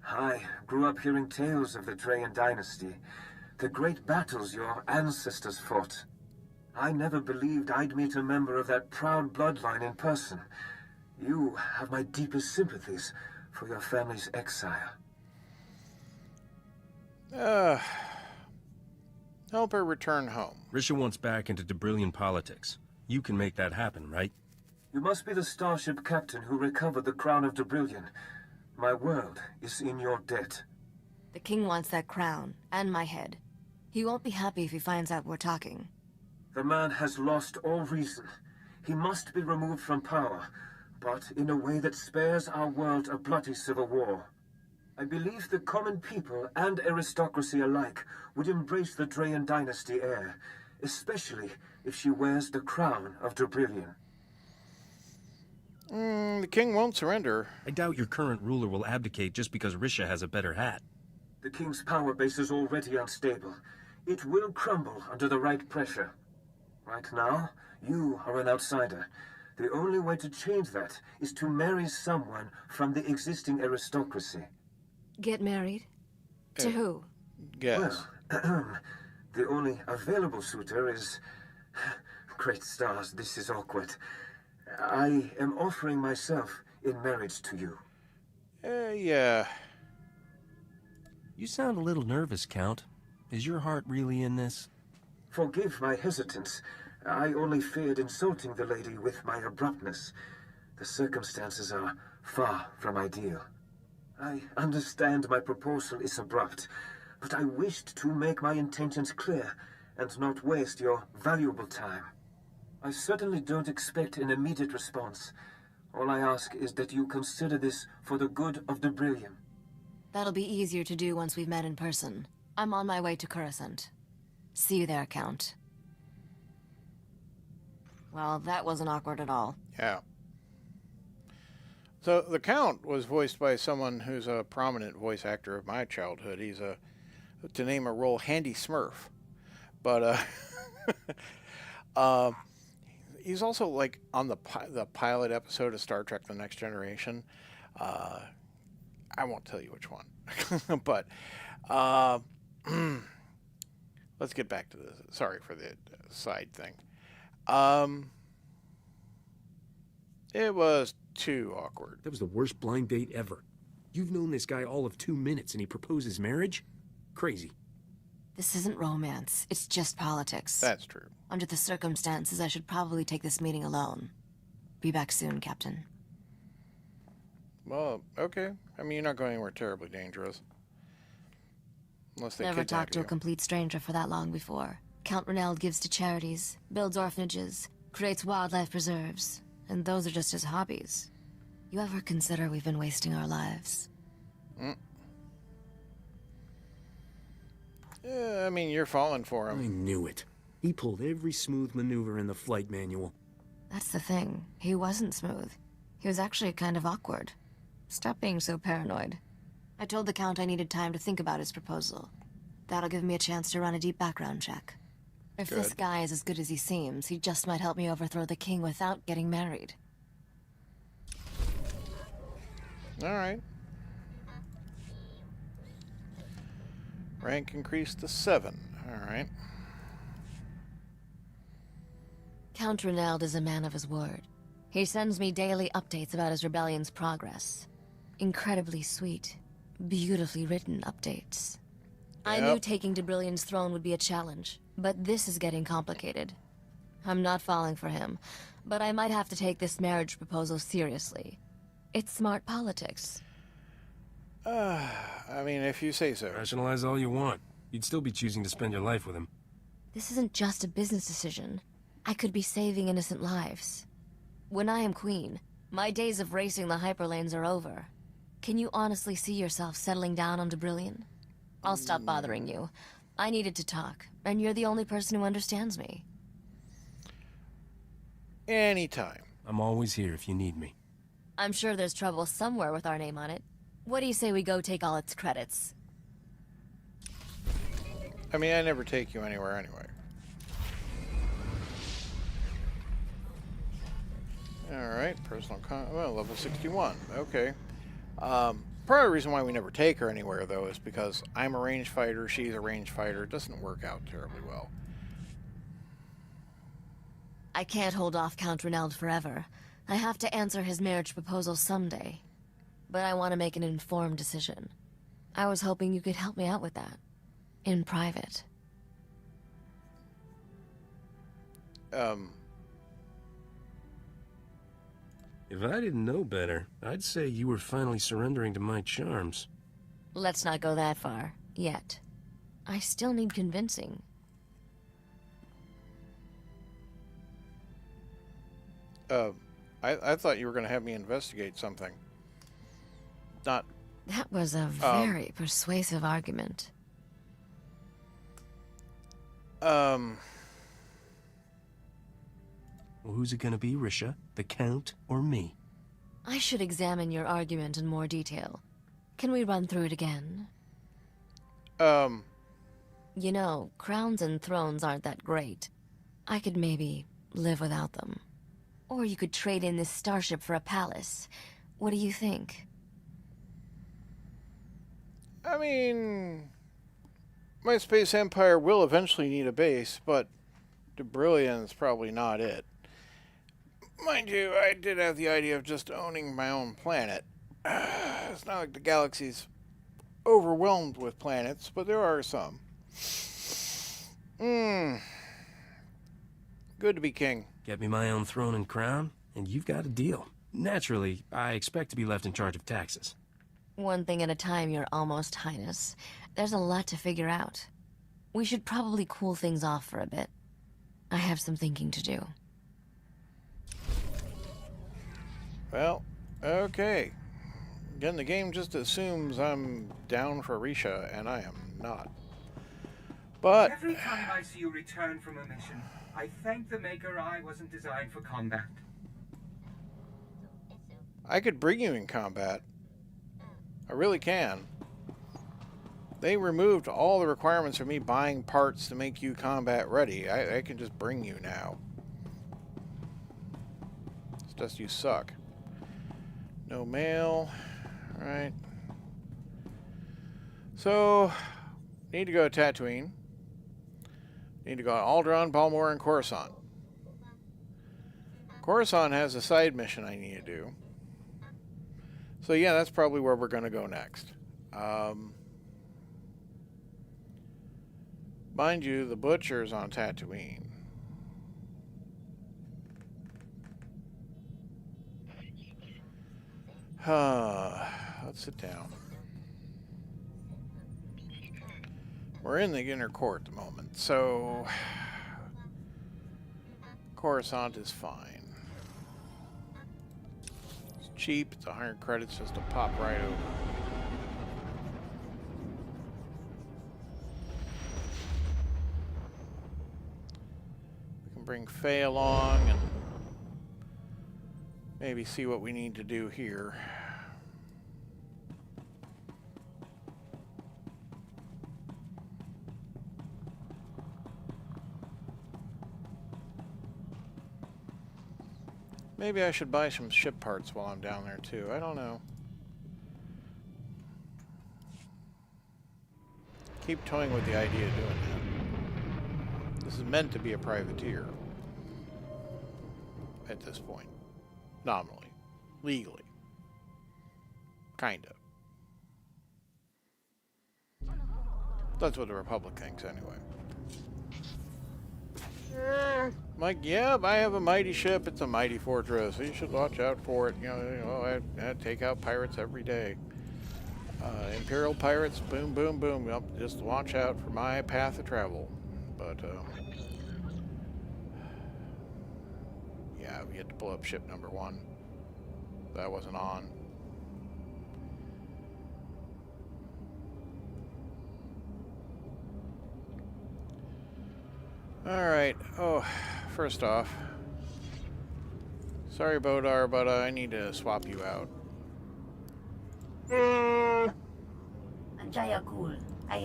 Speaker 20: I grew up hearing tales of the Drayan dynasty, the great battles your ancestors fought. I never believed I'd meet a member of that proud bloodline in person. You have my deepest sympathies for your family's exile.
Speaker 1: Help her return home.
Speaker 7: Risha wants back into Dubrillion politics. You can make that happen, right?
Speaker 20: You must be the starship captain who recovered the crown of Dubrillion. My world is in your debt.
Speaker 19: The king wants that crown, and my head. He won't be happy if he finds out we're talking.
Speaker 20: The man has lost all reason. He must be removed from power, but in a way that spares our world a bloody civil war. I believe the common people and aristocracy alike would embrace the Drayan dynasty heir, especially if she wears the crown of Dobrillion.
Speaker 1: The king won't surrender.
Speaker 7: I doubt your current ruler will abdicate just because Risha has a better hat.
Speaker 20: The king's power base is already unstable. It will crumble under the right pressure. Right now, you are an outsider. The only way to change that is to marry someone from the existing aristocracy.
Speaker 18: Get married? To who?
Speaker 1: Yes.
Speaker 20: Well, the only available suitor is... Great stars, this is awkward. I am offering myself in marriage to you.
Speaker 1: Yeah.
Speaker 7: You sound a little nervous, Count. Is your heart really in this?
Speaker 20: Forgive my hesitance. I only feared insulting the lady with my abruptness. The circumstances are far from ideal. I understand my proposal is abrupt, but I wished to make my intentions clear and not waste your valuable time. I certainly don't expect an immediate response. All I ask is that you consider this for the good of Dobrillion.
Speaker 19: That'll be easier to do once we've met in person. I'm on my way to Coruscant. See you there, Count. Well, that wasn't awkward at all.
Speaker 1: Yeah. So the Count was voiced by someone who's a prominent voice actor of my childhood. He's to name a role, Handy Smurf. But he's also like on the pilot episode of Star Trek: The Next Generation. I won't tell you which one, but let's get back to this. Sorry for the side thing. It was too awkward.
Speaker 7: That was the worst blind date ever. You've known this guy all of 2 minutes and he proposes marriage? Crazy.
Speaker 19: This isn't romance. It's just politics.
Speaker 1: That's true.
Speaker 19: Under the circumstances, I should probably take this meeting alone. Be back soon, Captain.
Speaker 1: Well, okay. I mean, you're not going anywhere terribly dangerous. Unless they
Speaker 19: Never
Speaker 1: kidnap
Speaker 19: talked to
Speaker 1: you.
Speaker 19: a complete stranger for that long before. Count Reneld gives to charities, builds orphanages, creates wildlife preserves, and those are just his hobbies. You ever consider we've been wasting our lives?
Speaker 1: Yeah, I mean, you're falling for him.
Speaker 7: I knew it. He pulled every smooth maneuver in the flight manual.
Speaker 19: That's the thing. He wasn't smooth. He was actually kind of awkward. Stop being so paranoid. I told the Count I needed time to think about his proposal. That'll give me a chance to run a deep background check. If this guy is as good as he seems, he just might help me overthrow the king without getting married.
Speaker 1: All right. Rank increased to 7. All right.
Speaker 19: Count Reneld is a man of his word. He sends me daily updates about his rebellion's progress. Incredibly sweet, beautifully written updates. I knew taking Dobrillion's throne would be a challenge, but this is getting complicated. I'm not falling for him, but I might have to take this marriage proposal seriously. It's smart politics.
Speaker 1: I mean, if you say so.
Speaker 7: Rationalize all you want. You'd still be choosing to spend your life with him.
Speaker 19: This isn't just a business decision. I could be saving innocent lives. When I am queen, my days of racing the hyperlanes are over. Can you honestly see yourself settling down on Dobrillion? I'll stop bothering you. I needed to talk, and you're the only person who understands me.
Speaker 1: Anytime.
Speaker 7: I'm always here if you need me.
Speaker 19: I'm sure there's trouble somewhere with our name on it. What do you say we go take all its credits?
Speaker 1: I mean, I never take you anywhere anyway. Alright, personal well, level 61. Okay. Part of the reason why we never take her anywhere, though, is because I'm a ranged fighter, she's a ranged fighter. It doesn't work out terribly well.
Speaker 19: I can't hold off Count Reneld forever. I have to answer his marriage proposal someday. But I want to make an informed decision. I was hoping you could help me out with that. In private.
Speaker 7: If I didn't know better, I'd say you were finally surrendering to my charms.
Speaker 19: Let's not go that far. Yet. I still need convincing.
Speaker 1: I thought you were going to have me investigate something. Not
Speaker 19: That was a very persuasive argument.
Speaker 7: Well, who's it gonna be, Risha? The Count or me?
Speaker 19: I should examine your argument in more detail. Can we run through it again? You know, crowns and thrones aren't that great. I could maybe live without them. Or you could trade in this starship for a palace. What do you think?
Speaker 1: I mean, my space empire will eventually need a base, but Debrillion's probably not it. Mind you, I did have the idea of just owning my own planet. It's not like the galaxy's overwhelmed with planets, but there are some. Good to be king.
Speaker 7: Get me my own throne and crown, and you've got a deal. Naturally, I expect to be left in charge of taxes.
Speaker 19: One thing at a time, Your Almost Highness. There's a lot to figure out. We should probably cool things off for a bit. I have some thinking to do.
Speaker 1: Well, okay. Again, the game just assumes I'm down for Risha, and I am not. But
Speaker 21: every time I see you return from a mission, I thank the Maker I wasn't designed for combat.
Speaker 1: I could bring you in combat. I really can. They removed all the requirements for me buying parts to make you combat ready. I can just bring you now. It's just you suck. No mail. Alright. So, need to go to Tatooine. Need to go to Alderaan, Balmor, and Coruscant. Coruscant has a side mission I need to do. So yeah, that's probably where we're going to go next. Mind you, the Butcher's on Tatooine. Let's sit down. We're in the inner court at the moment, so Coruscant is fine. It's cheap, it's 100 credits just to pop right over. We can bring Faye along and maybe see what we need to do here. Maybe I should buy some ship parts while I'm down there too. I don't know. Keep toying with the idea of doing that. This is meant to be a privateer. At this point. Nominally. Legally. Kind of. That's what the Republic thinks anyway. Mike, yeah, I have a mighty ship. It's a mighty fortress. You should watch out for it. You know, I take out pirates every day. Imperial pirates, boom, boom, boom. Yep, just watch out for my path of travel. But, yeah, we had to blow up ship number 1. That wasn't on. Alright, oh, first off, sorry Bodar, but I need to swap you out.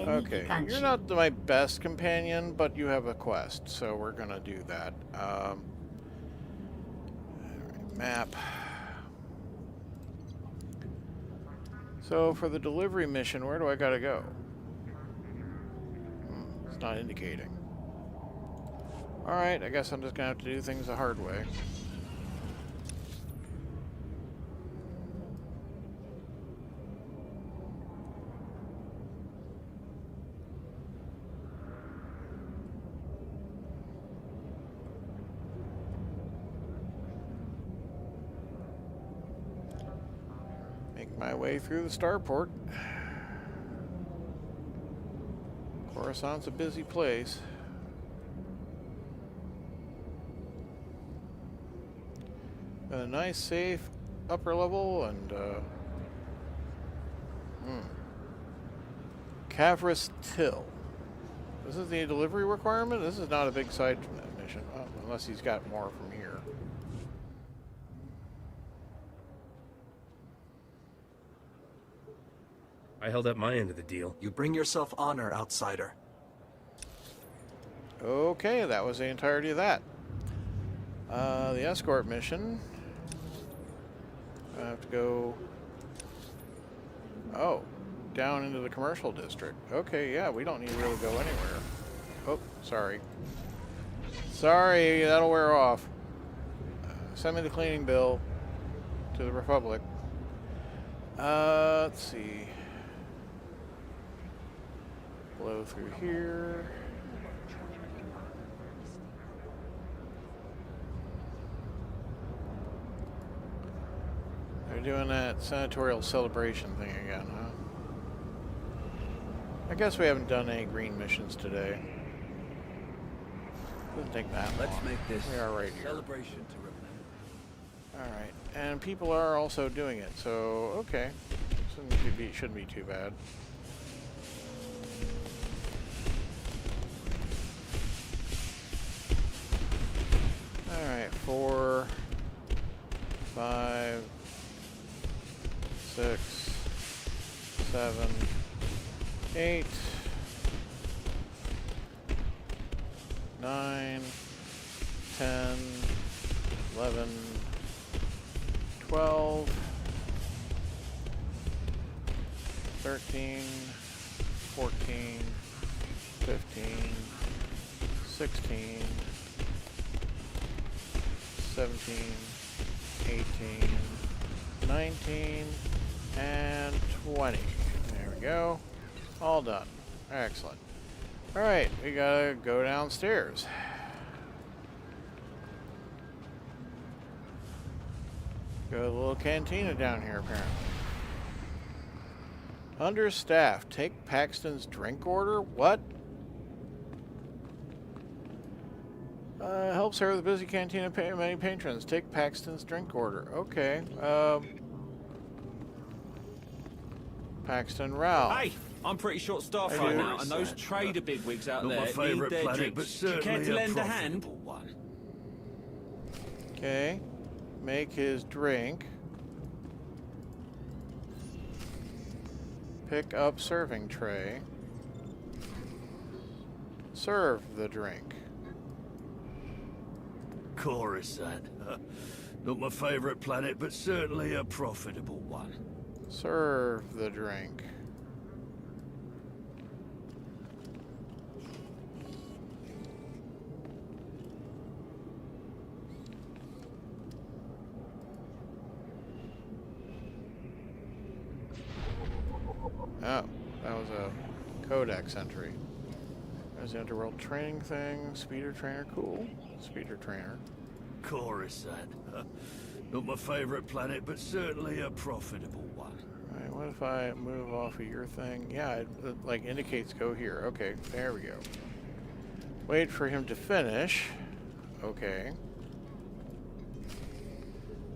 Speaker 1: Okay, you're not my best companion, but you have a quest, so we're gonna do that. Alright, map. So for the delivery mission, where do I gotta go? It's not indicating. Alright, I guess I'm just gonna have to do things the hard way. Make my way through the starport. Coruscant's a busy place. A nice, safe upper level, and Cavris Till. This is the delivery requirement? This is not a big side mission. Oh, unless he's got more from here.
Speaker 7: I held up my end of the deal.
Speaker 8: You bring yourself honor, outsider.
Speaker 1: Okay, that was the entirety of that. The escort mission. I have to go... Oh, down into the commercial district. Okay, yeah, we don't need to really go anywhere. Oh, sorry. Sorry, that'll wear off. Send me the cleaning bill to the Republic. Let's see. Blow through here. They're doing that senatorial celebration thing again, huh? I guess we haven't done any green missions today. Doesn't take that long.
Speaker 8: Let's make this
Speaker 1: we are right here.
Speaker 8: celebration to remember.
Speaker 1: Alright, and people are also doing it, so okay. Shouldn't be too bad. Alright, 4, 5, 6, 7, 8, 9, 10, 11, 12, 13, 14, 15, 16, 17, 18, 19, and 20. There we go. All done. Excellent. Alright, we gotta go downstairs. Go to the little cantina down here, apparently. Understaffed. Take Paxton's drink order? What? Help serve the busy cantina many patrons. Take Paxton's drink order. Okay. Paxton Ralph.
Speaker 22: Hey, I'm pretty short staffed right now, and those trader bigwigs out there need their drinks. Do you care to lend a hand?
Speaker 1: Okay. Make his drink. Pick up serving tray. Serve the drink.
Speaker 23: Coruscant. Not my favorite planet, but certainly a profitable one.
Speaker 1: Serve the drink. Oh, that was a codex entry. There's the underworld training thing. Speeder trainer, cool. Speeder trainer.
Speaker 23: Coruscant. Not my favorite planet, but certainly a profitable one.
Speaker 1: Alright, what if I move off of your thing? Yeah, it like indicates go here. Okay, there we go. Wait for him to finish. Okay.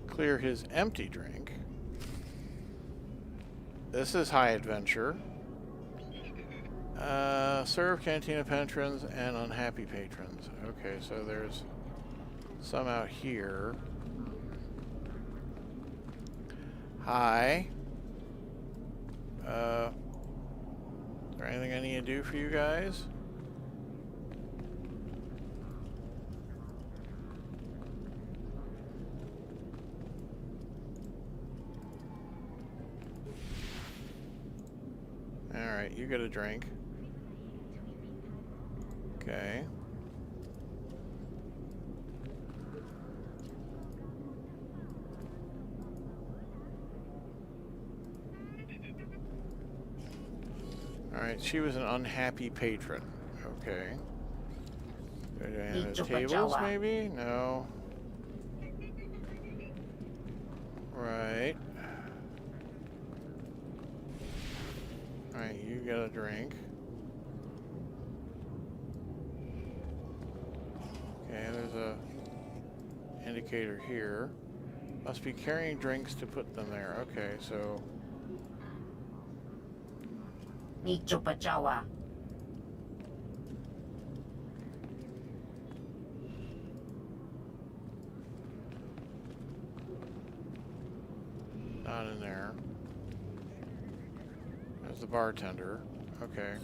Speaker 1: Clear his empty drink. This is high adventure. Serve cantina patrons and unhappy patrons. Okay, so there's some out here. Hi. Is there anything I need to do for you guys? Alright, you get a drink. Okay. Alright, she was an unhappy patron. Okay. Do I have tables, maybe? No. Right. Alright, you get a drink. Okay, there's a indicator here. Must be carrying drinks to put them there. Okay, so Not in there. There's the bartender. Okay.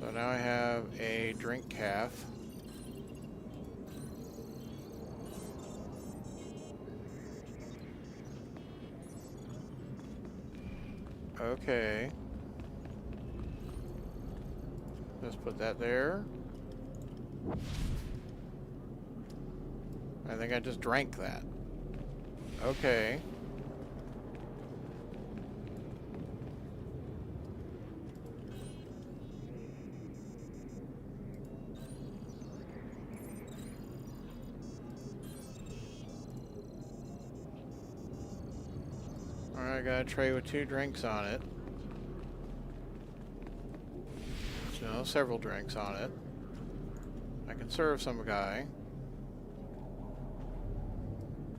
Speaker 1: So now I have a drink calf. Okay. Let's put that there. I think I just drank that. Okay. Alright, I got a tray with 2 drinks on it. So, several drinks on it. I can serve some guy.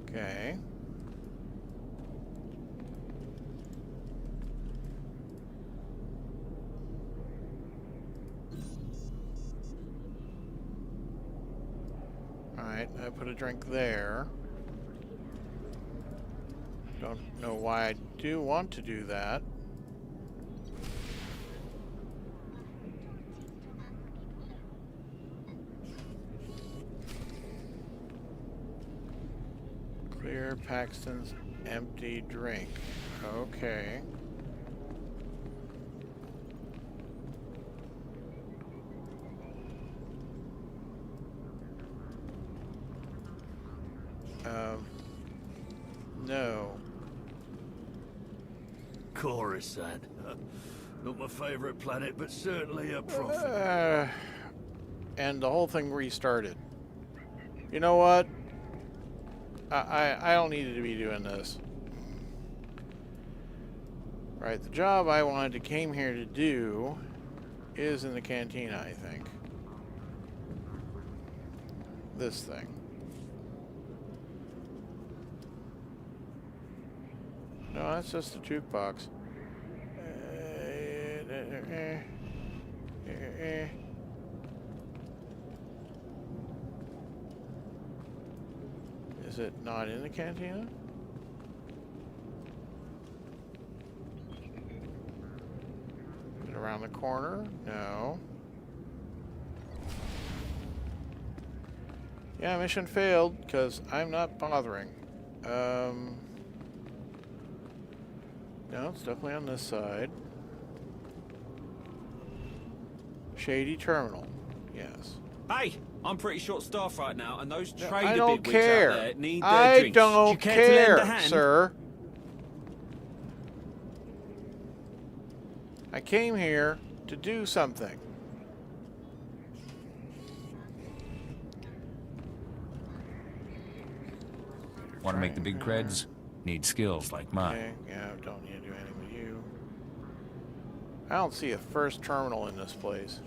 Speaker 1: Okay. Alright, I put a drink there. Don't know why I do want to do that. Clear Paxton's empty drink. Okay. No.
Speaker 23: Coruscant. Not my favorite planet, but certainly a prophet.
Speaker 1: And the whole thing restarted. You know what? I don't need to be doing this. Right, the job I came here to do is in the cantina, I think. This thing. No, that's just a jukebox. Is it not in the cantina? Is it around the corner? No. Yeah, mission failed because I'm not bothering. No, it's definitely on this side. Shady Terminal. Yes.
Speaker 22: Hey, I'm pretty short-staffed right now, and those
Speaker 1: No,
Speaker 22: trader
Speaker 1: I don't
Speaker 22: bigwigs
Speaker 1: care.
Speaker 22: out there need their
Speaker 1: I
Speaker 22: drinks.
Speaker 1: don't
Speaker 22: Do you care to lend a
Speaker 1: care,
Speaker 22: hand?
Speaker 1: sir. I came here to do something.
Speaker 2: Want to make the big creds? Need skills like mine.
Speaker 1: Okay, yeah, don't need to do anything with you. I don't see a first terminal in this place.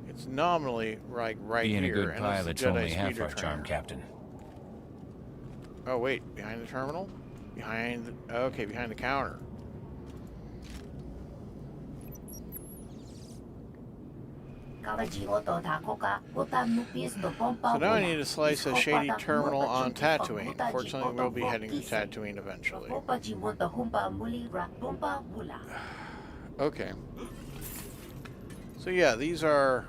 Speaker 1: It's nominally right
Speaker 2: Being
Speaker 1: here.
Speaker 2: a good
Speaker 1: and
Speaker 2: pilot's
Speaker 1: it's the Jedi
Speaker 2: only half
Speaker 1: speeder
Speaker 2: our charm,
Speaker 1: trainer.
Speaker 2: Captain.
Speaker 1: Oh wait, behind the terminal? Behind the, okay, behind the counter. So now I need to slice a shady terminal on Tatooine. Fortunately, we'll be heading to Tatooine eventually. Okay. So yeah, these are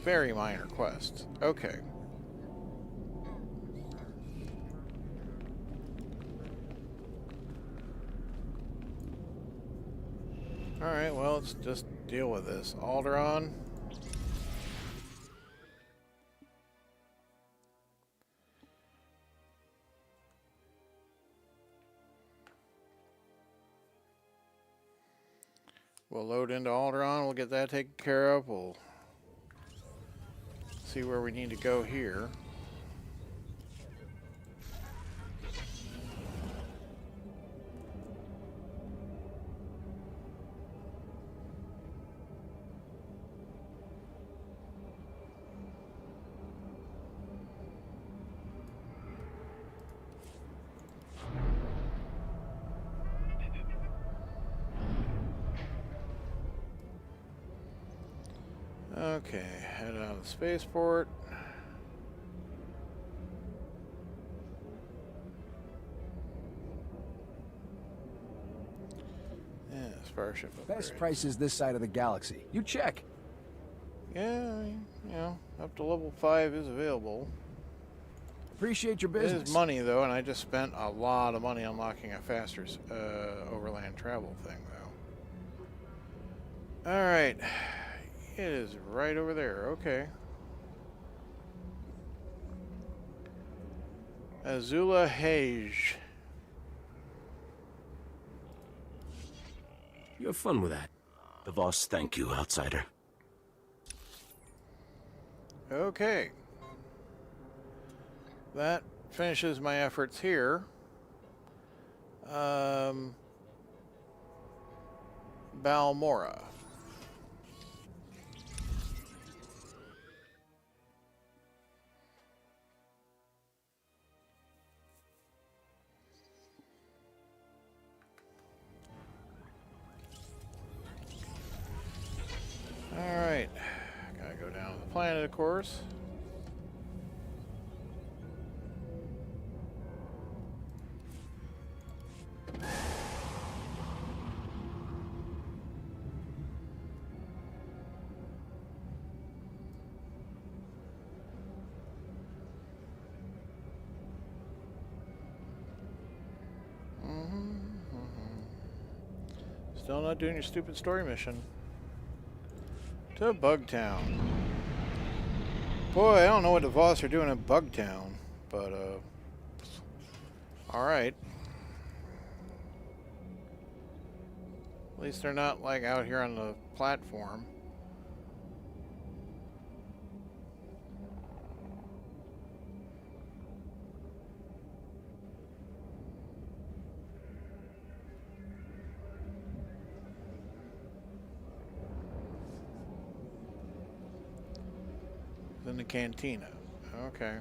Speaker 1: very minor quests. Okay. Alright, well, let's just deal with this. Alderaan. We'll load into Alderaan. We'll get that taken care of. We'll see where we need to go here. Okay, head out of the spaceport. Yeah, Starship upgrades.
Speaker 9: Best prices this side of the galaxy. You check.
Speaker 1: Yeah, you know, up to level 5 is available.
Speaker 9: Appreciate your
Speaker 1: It
Speaker 9: business.
Speaker 1: is money, though, and I just spent a lot of money unlocking a faster overland travel thing, though. Alright. It is right over there. Okay. Azula Hage.
Speaker 7: You have fun with that.
Speaker 16: The Voss thank you, outsider.
Speaker 1: Okay. That finishes my efforts here. Balmora. Alright. Gotta go down to the planet, of course. Still not doing your stupid story mission. To Bugtown. Boy, I don't know what the Voss are doing in Bugtown, but, alright. At least they're not, like, out here on the platform. In the cantina. Okay.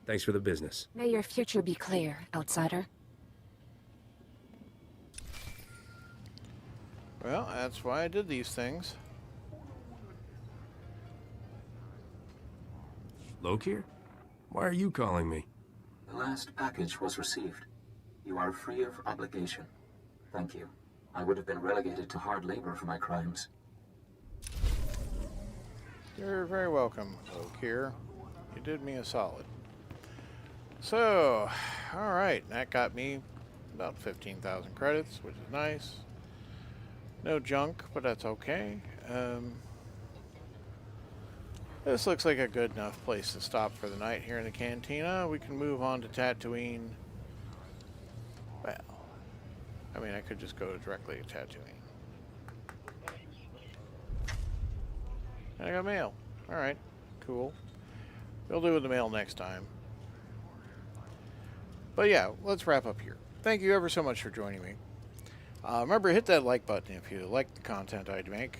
Speaker 7: Thanks for the business.
Speaker 12: May your future be clear, outsider.
Speaker 1: Well, that's why I did these things.
Speaker 7: Lokir? Why are you calling me?
Speaker 5: The last package was received. You are free of obligation. Thank you. I would have been relegated to hard labor for my crimes.
Speaker 1: You're very welcome, Lokir. You did me a solid. So, alright, that got me about 15,000 credits, which is nice. No junk, but that's okay. This looks like a good enough place to stop for the night here in the cantina. We can move on to Tatooine. Well, I mean, I could just go directly to Tatooine. And I got mail. Alright, cool. We'll do with the mail next time. But yeah, let's wrap up here. Thank you ever so much for joining me. Remember, hit that like button if you like the content I make.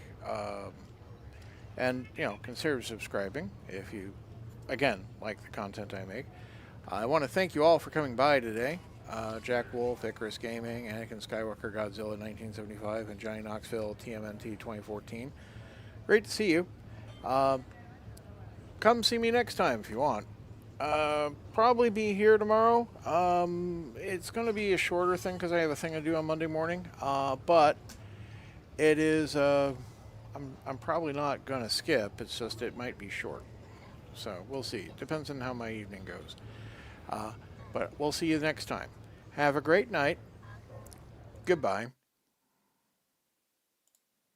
Speaker 1: And, you know, consider subscribing if you, again, like the content I make. I want to thank you all for coming by today. Jack Wolf, Icarus Gaming, Anakin Skywalker, Godzilla 1975, and Johnny Knoxville, TMNT 2014. Great to see you. Come see me next time if you want. Probably be here tomorrow. It's going to be a shorter thing because I have a thing to do on Monday morning. But it is, I'm probably not going to skip. It's just it might be short. So we'll see. Depends on how my evening goes. But we'll see you next time. Have a great night. Goodbye.